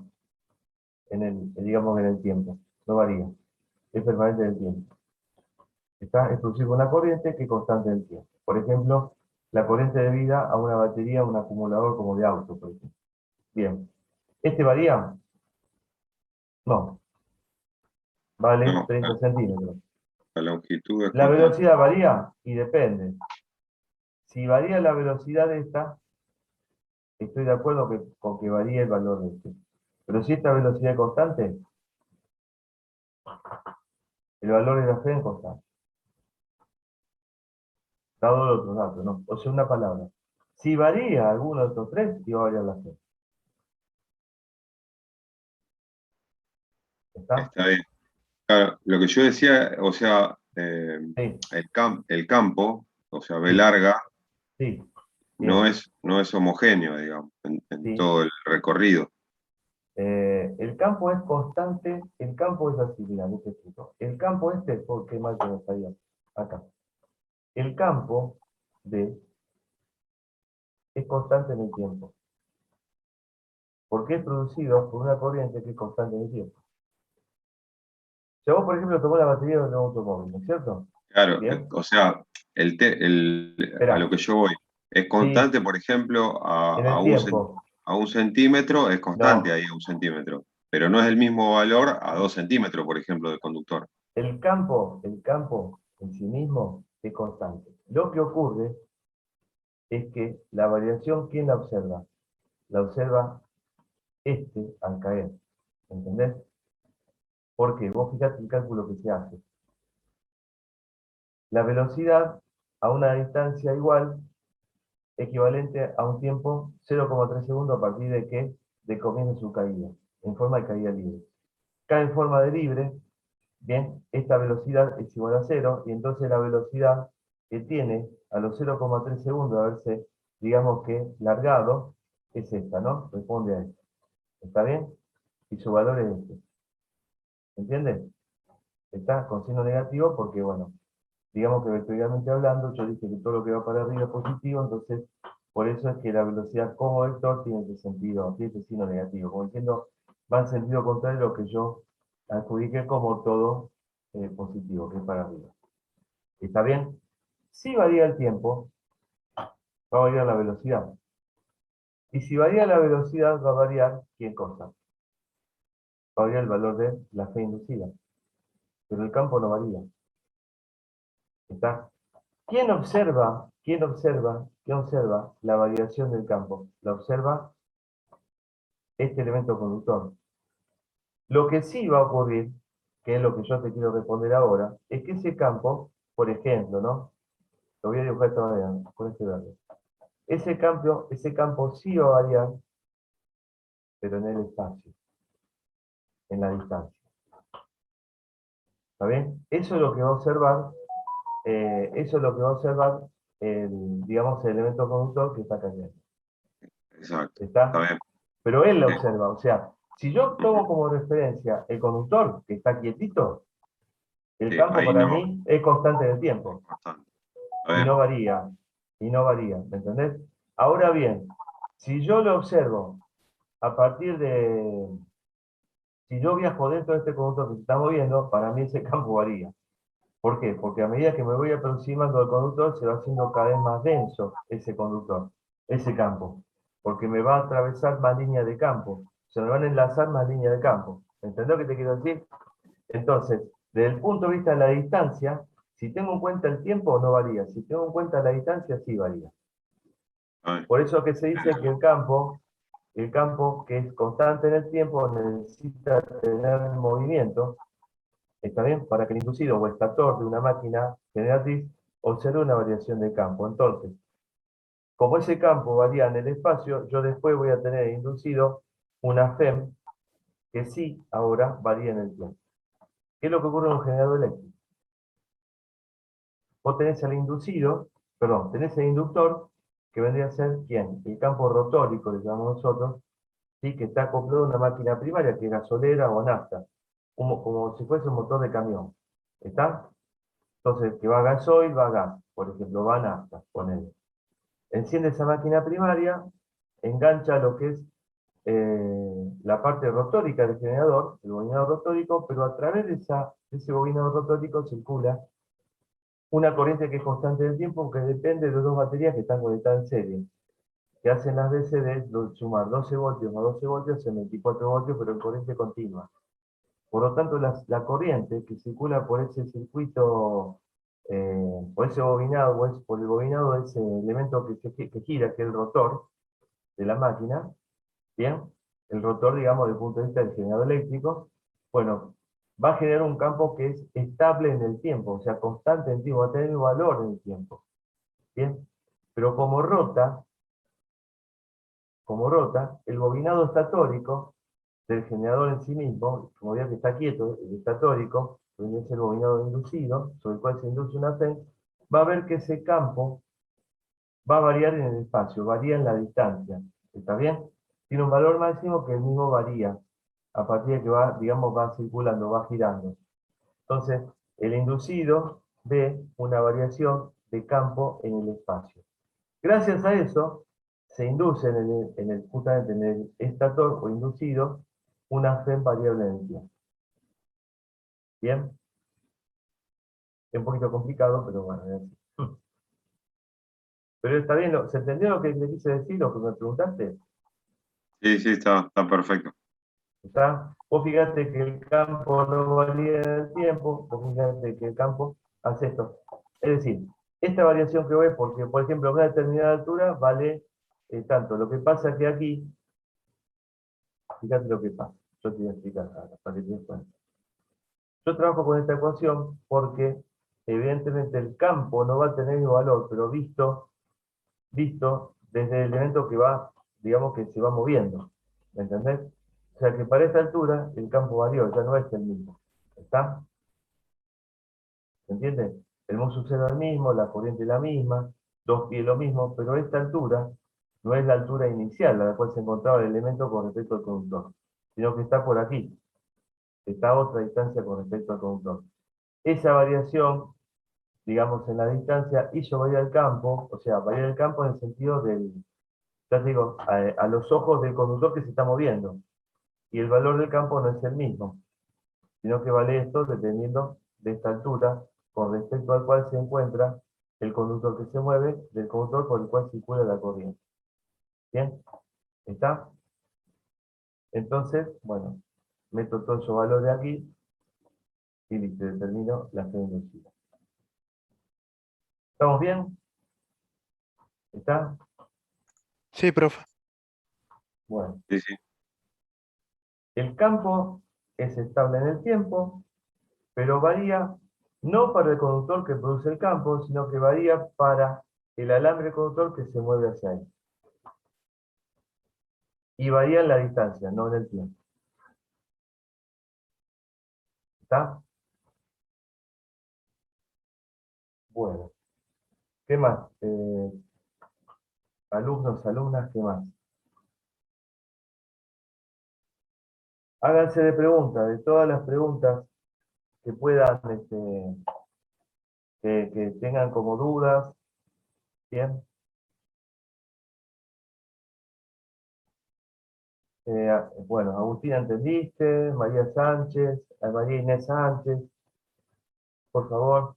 digamos, en el tiempo, no varía, es permanente en el tiempo. Es producido por una corriente que es constante en el tiempo. Por ejemplo, la corriente de vida a una batería, un acumulador como de auto, por ejemplo. Bien. ¿Este varía? No, vale No, 30 centímetros. la longitud es La constante. velocidad varía y depende. Si varía la velocidad de esta, estoy de acuerdo con que varíe el valor de este. Pero si esta velocidad es constante, el valor de la fe es constante. Dado los otros datos, ¿no? O sea, una palabra. Si varía alguno de estos tres, iba a variar la fe. ¿Está? Está bien. Claro, lo que yo decía, o sea, Sí, el campo, o sea, B sí, larga, sí. no Bien, no es homogéneo, digamos, en sí. todo el recorrido. El campo es constante, el campo es así, mira, te explico. El campo este, porque mal que no sabía, acá. El campo B es constante en el tiempo, porque es producido por una corriente que es constante en el tiempo. Si vos, por ejemplo, tomás la batería de un automóvil, ¿no es cierto? Claro, Bien, o sea, a lo espera, que yo voy, es sí, constante, por ejemplo, en el tiempo, a 1 centímetro, es constante no, ahí a 1 centímetro, pero no es el mismo valor a 2 centímetros, por ejemplo, de conductor. el campo en sí mismo es constante. Lo que ocurre es que la variación, ¿quién la observa? La observa este al caer, ¿entendés? Porque vos fijate el cálculo que se hace. La velocidad a una distancia igual, equivalente a un tiempo 0,3 segundos a partir de que de comience su caída, en forma de caída libre. Cae en forma de libre, bien, esta velocidad es igual a 0, y entonces la velocidad que tiene a los 0,3 segundos de haberse, digamos que, largado, es esta, ¿no? Responde a esto. ¿Está bien? Y su valor es este. ¿Entiendes? Está con signo negativo porque, bueno, digamos que vectorialmente hablando, yo dije que todo lo que va para arriba es positivo, entonces por eso es que la velocidad como vector tiene ese sentido, tiene ese signo negativo. Como diciendo, va en sentido contrario a lo que yo adjudiqué como todo positivo, que es para arriba. ¿Está bien? Si varía el tiempo, va a variar la velocidad. Y si varía la velocidad, va a variar, ¿qué cosa? Va a variar el valor de la fe inducida. Pero el campo no varía. ¿Está? ¿Quién observa la variación del campo? La observa este elemento conductor. Lo que sí va a ocurrir, que es lo que yo te quiero responder ahora, es que ese campo, por ejemplo, ¿no? Lo voy a dibujar de esta manera, con este verde. Ese campo sí va a variar, pero en el espacio, en la distancia. ¿Está bien? Eso es lo que va a observar, digamos, el elemento conductor que está cayendo. Exacto, está ¿Está? bien. Pero él lo Sí. observa. O sea, si yo tomo como referencia el conductor que está quietito, el Sí, campo ahí para no, mí es constante en el es tiempo constante. Está y bien. no varía, ¿me entendés? Ahora bien, si yo lo observo a partir de, si yo viajo dentro de este conductor que se está moviendo, para mí ese campo varía. ¿Por qué? Porque a medida que me voy aproximando al conductor, se va haciendo cada vez más denso ese conductor, ese campo, porque me va a atravesar más líneas de campo, se me van a enlazar más líneas de campo. ¿Entendés lo que te quiero decir? Entonces, desde el punto de vista de la distancia, si tengo en cuenta el tiempo, no varía. Si tengo en cuenta la distancia, sí varía. Está bien. Por eso que se dice que el campo que es constante en el tiempo, necesita tener movimiento. ¿Está bien? Para que el inducido o estator de una máquina generatriz observe una variación de campo. Entonces, como ese campo varía en el espacio, yo después voy a tener inducido una FEM que sí ahora varía en el tiempo. ¿Qué es lo que ocurre en un generador eléctrico? Vos tenés el inducido, perdón, tenés el inductor, que vendría a ser, ¿quién? El campo rotórico, le llamamos nosotros, ¿sí? Que está acoplado a una máquina primaria, que es gasolera o nafta, como si fuese un motor de camión. ¿Está? Entonces, que va a gasoil, va a gas, por ejemplo, va a nafta, ponele. Enciende esa máquina primaria, engancha lo que es la parte rotórica del generador, el bobinado rotórico, pero a través de ese bobinado rotórico circula una corriente que es constante del tiempo, que depende de dos baterías que están conectadas en serie, que hacen las veces de sumar 12 voltios más 12 voltios en 24 voltios, pero en corriente continua. Por lo tanto, la corriente que circula por ese circuito, por ese bobinado, por el bobinado de ese elemento que gira, que es el rotor de la máquina, ¿bien? El rotor, digamos, desde el punto de vista del generador eléctrico, bueno, va a generar un campo que es estable en el tiempo, o sea, constante en el tiempo, va a tener un valor en el tiempo, ¿bien? Pero como rota, el bobinado estatórico del generador en sí mismo, como ya que está quieto, el estatórico, donde es el bobinado inducido, sobre el cual se induce una FEM, va a ver que ese campo va a variar en el espacio, varía en la distancia. ¿Está bien? Tiene un valor máximo que el mismo varía a partir de que va, digamos, va circulando, va girando. Entonces, el inducido ve una variación de campo en el espacio. Gracias a eso, se induce justamente en el estator o inducido una FEM variable en el tiempo. ¿Bien? Es un poquito complicado, pero bueno, es así. Pero está bien, ¿se entendió lo que le quise decir, lo que me preguntaste? Sí, sí, está perfecto. ¿Está? Vos fíjate que el campo no varía en el tiempo, vos fíjate que el campo hace esto. Es decir, esta variación que ves, porque por ejemplo a una determinada altura vale tanto. Lo que pasa que aquí, fíjate lo que pasa. Yo te voy a explicar ahora, para que te des cuenta. Yo trabajo con esta ecuación porque evidentemente el campo no va a tener el valor, pero visto desde el elemento que va, digamos que se va moviendo. ¿Me entendés? O sea que para esta altura el campo varió, ya no es el mismo. ¿Está? ¿Se entiende? El musu cero es el mismo, la corriente es la misma, 2π es lo mismo, pero esta altura no es la altura inicial a la cual se encontraba el elemento con respecto al conductor, sino que está por aquí, está a otra distancia con respecto al conductor. Esa variación, digamos, en la distancia hizo variar el campo, o sea, variar el campo en el sentido del, ya te digo, a los ojos del conductor que se está moviendo. Y el valor del campo no es el mismo, sino que vale esto dependiendo de esta altura con respecto al cual se encuentra el conductor que se mueve del conductor por el cual circula la corriente. ¿Bien? ¿Está? Entonces, bueno, meto todos esos valores aquí y listo, determino la fe inducida. ¿Estamos bien? ¿Está? Sí, profe. Bueno, Sí, sí. el campo es estable en el tiempo, pero varía no para el conductor que produce el campo, sino que varía para el alambre conductor que se mueve hacia él. Y varía en la distancia, no en el tiempo. ¿Está? Bueno, ¿qué más? Alumnos, alumnas, ¿qué más? Háganse de preguntas, de todas las preguntas que puedan, que tengan como dudas, ¿bien? Bueno, Agustina, ¿entendiste? María Sánchez, María Inés Sánchez, por favor.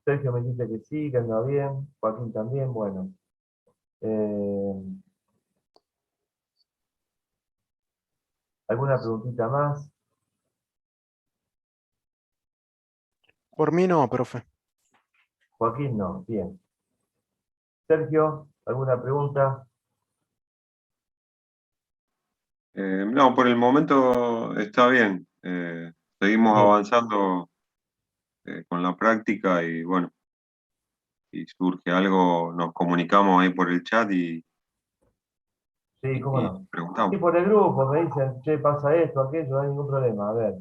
Sergio me dice que sí, que anda bien. Joaquín también, bueno. Eh, ¿Alguna preguntita más? Por mí no, profe. Joaquín no, bien. Sergio, ¿alguna pregunta? No, por el momento está bien. Seguimos Bien, avanzando con la práctica y bueno, si surge algo, nos comunicamos ahí por el chat sí, cómo y no. preguntamos. Y por el grupo me dicen, che, pasa esto, aquello, no hay ningún problema. A ver,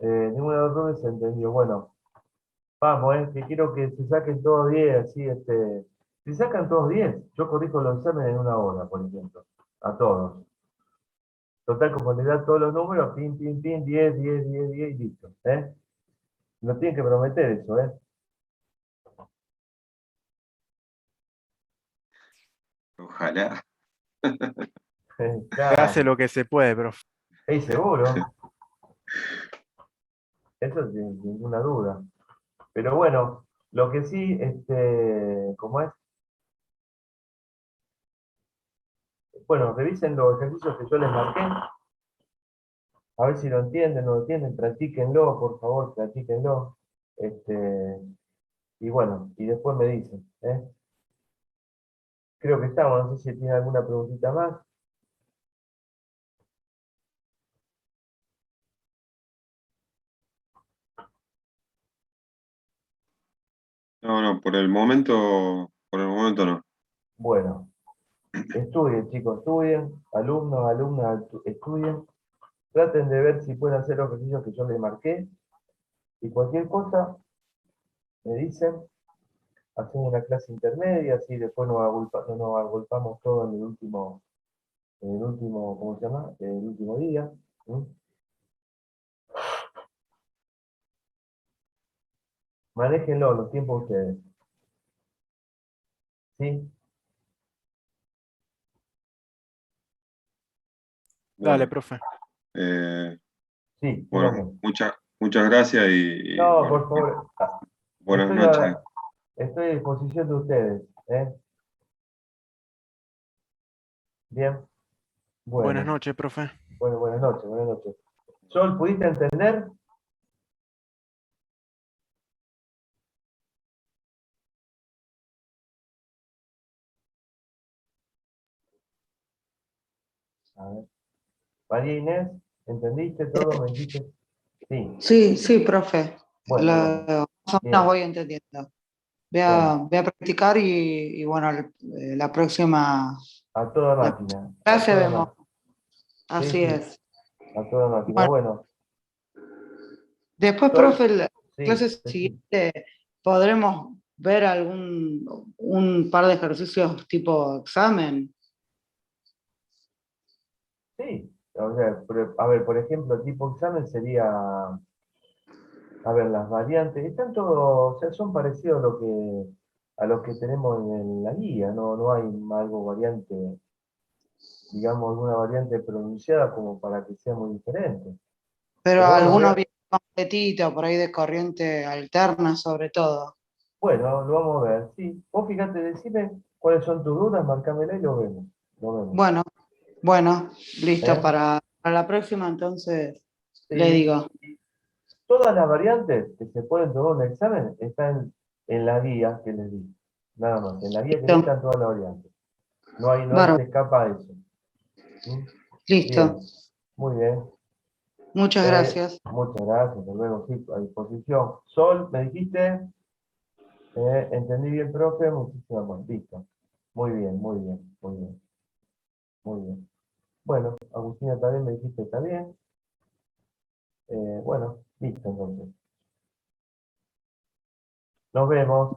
ninguno de los dos se entendió. Bueno, vamos, que quiero que se saquen todos 10, así, si sacan todos 10, yo corrijo los exámenes en una hora, por ejemplo, a todos. Total, como le da todos los números, pin, pin, pin, 10, 10, 10, 10 y listo, ¿eh? No tienen que prometer eso, ¿eh? Ojalá. Se hace Claro, lo que se puede, profe. es seguro, eso sin ninguna duda. Pero bueno, lo que sí, ¿cómo es? Bueno, revisen los ejercicios que yo les marqué, A ver si lo entienden, no lo entienden, practíquenlo, por favor, practíquenlo. Y bueno, y después me dicen, ¿eh? Creo que estamos, no sé si tiene alguna preguntita más. No, no, por el momento no. Bueno, estudien, chicos, estudien, alumnos, alumnas, estudien. Traten de ver si pueden hacer los ejercicios que yo les marqué. Y cualquier cosa, me dicen, hacemos una clase intermedia, así después no nos agolpamos todo en el último, ¿cómo se llama? El último día. ¿Mm? Manéjenlo, los tiempos ustedes. ¿Sí? Dale, Bueno, profe. eh, Sí, bueno, díganme. muchas gracias No, bueno, por favor, buenas estoy noches. a, estoy a disposición de ustedes. ¿Eh? Bien, Buenas bueno, noches, profe. bueno, buenas noches, buenas noches. Sol, ¿pudiste entender? A ver. María Inés, ¿entendiste todo? ¿Me dijiste? Sí, Sí, sí, profe. bueno, bueno, Más o menos bien, voy entendiendo. bueno, Voy a practicar y bueno, la próxima a toda la máquina, a clase toda vemos. máquina. Sí, Así sí, es. a toda máquina. Bueno, Bueno, después, Sol, profe, la sí, clase siguiente podremos ver un par de ejercicios tipo examen. sí. O sea, a ver, por ejemplo, el tipo examen sería, a ver, las variantes, están todos, o sea, son parecidos a los que tenemos en la guía, no hay algo variante, digamos, alguna variante pronunciada como para que sea muy diferente. Pero Pero bueno, alguno bien completito, por ahí de corriente alterna sobre todo. bueno, lo vamos a ver, sí. Vos fíjate, decime cuáles son tus dudas, marcámela y lo vemos. Lo vemos. Bueno, bueno, listo ¿Eh? para la próxima, entonces le Sí. digo. Todas las variantes que se pueden tomar en un examen están en la guía que les di. Nada más. En la guía que les di Listo, están todas las variantes. No hay, se bárbaro, escapa de eso. ¿Mm? listo. Bien, muy bien. Muchas gracias. Muchas gracias, hasta luego, sí, a disposición. Sol, me dijiste, entendí bien, profe, muchísimas gracias. Listo. Muy bien, muy bien, muy bien, muy bien. Bueno, Agustina también me dijiste, está bien. Bueno, listo entonces. Nos vemos.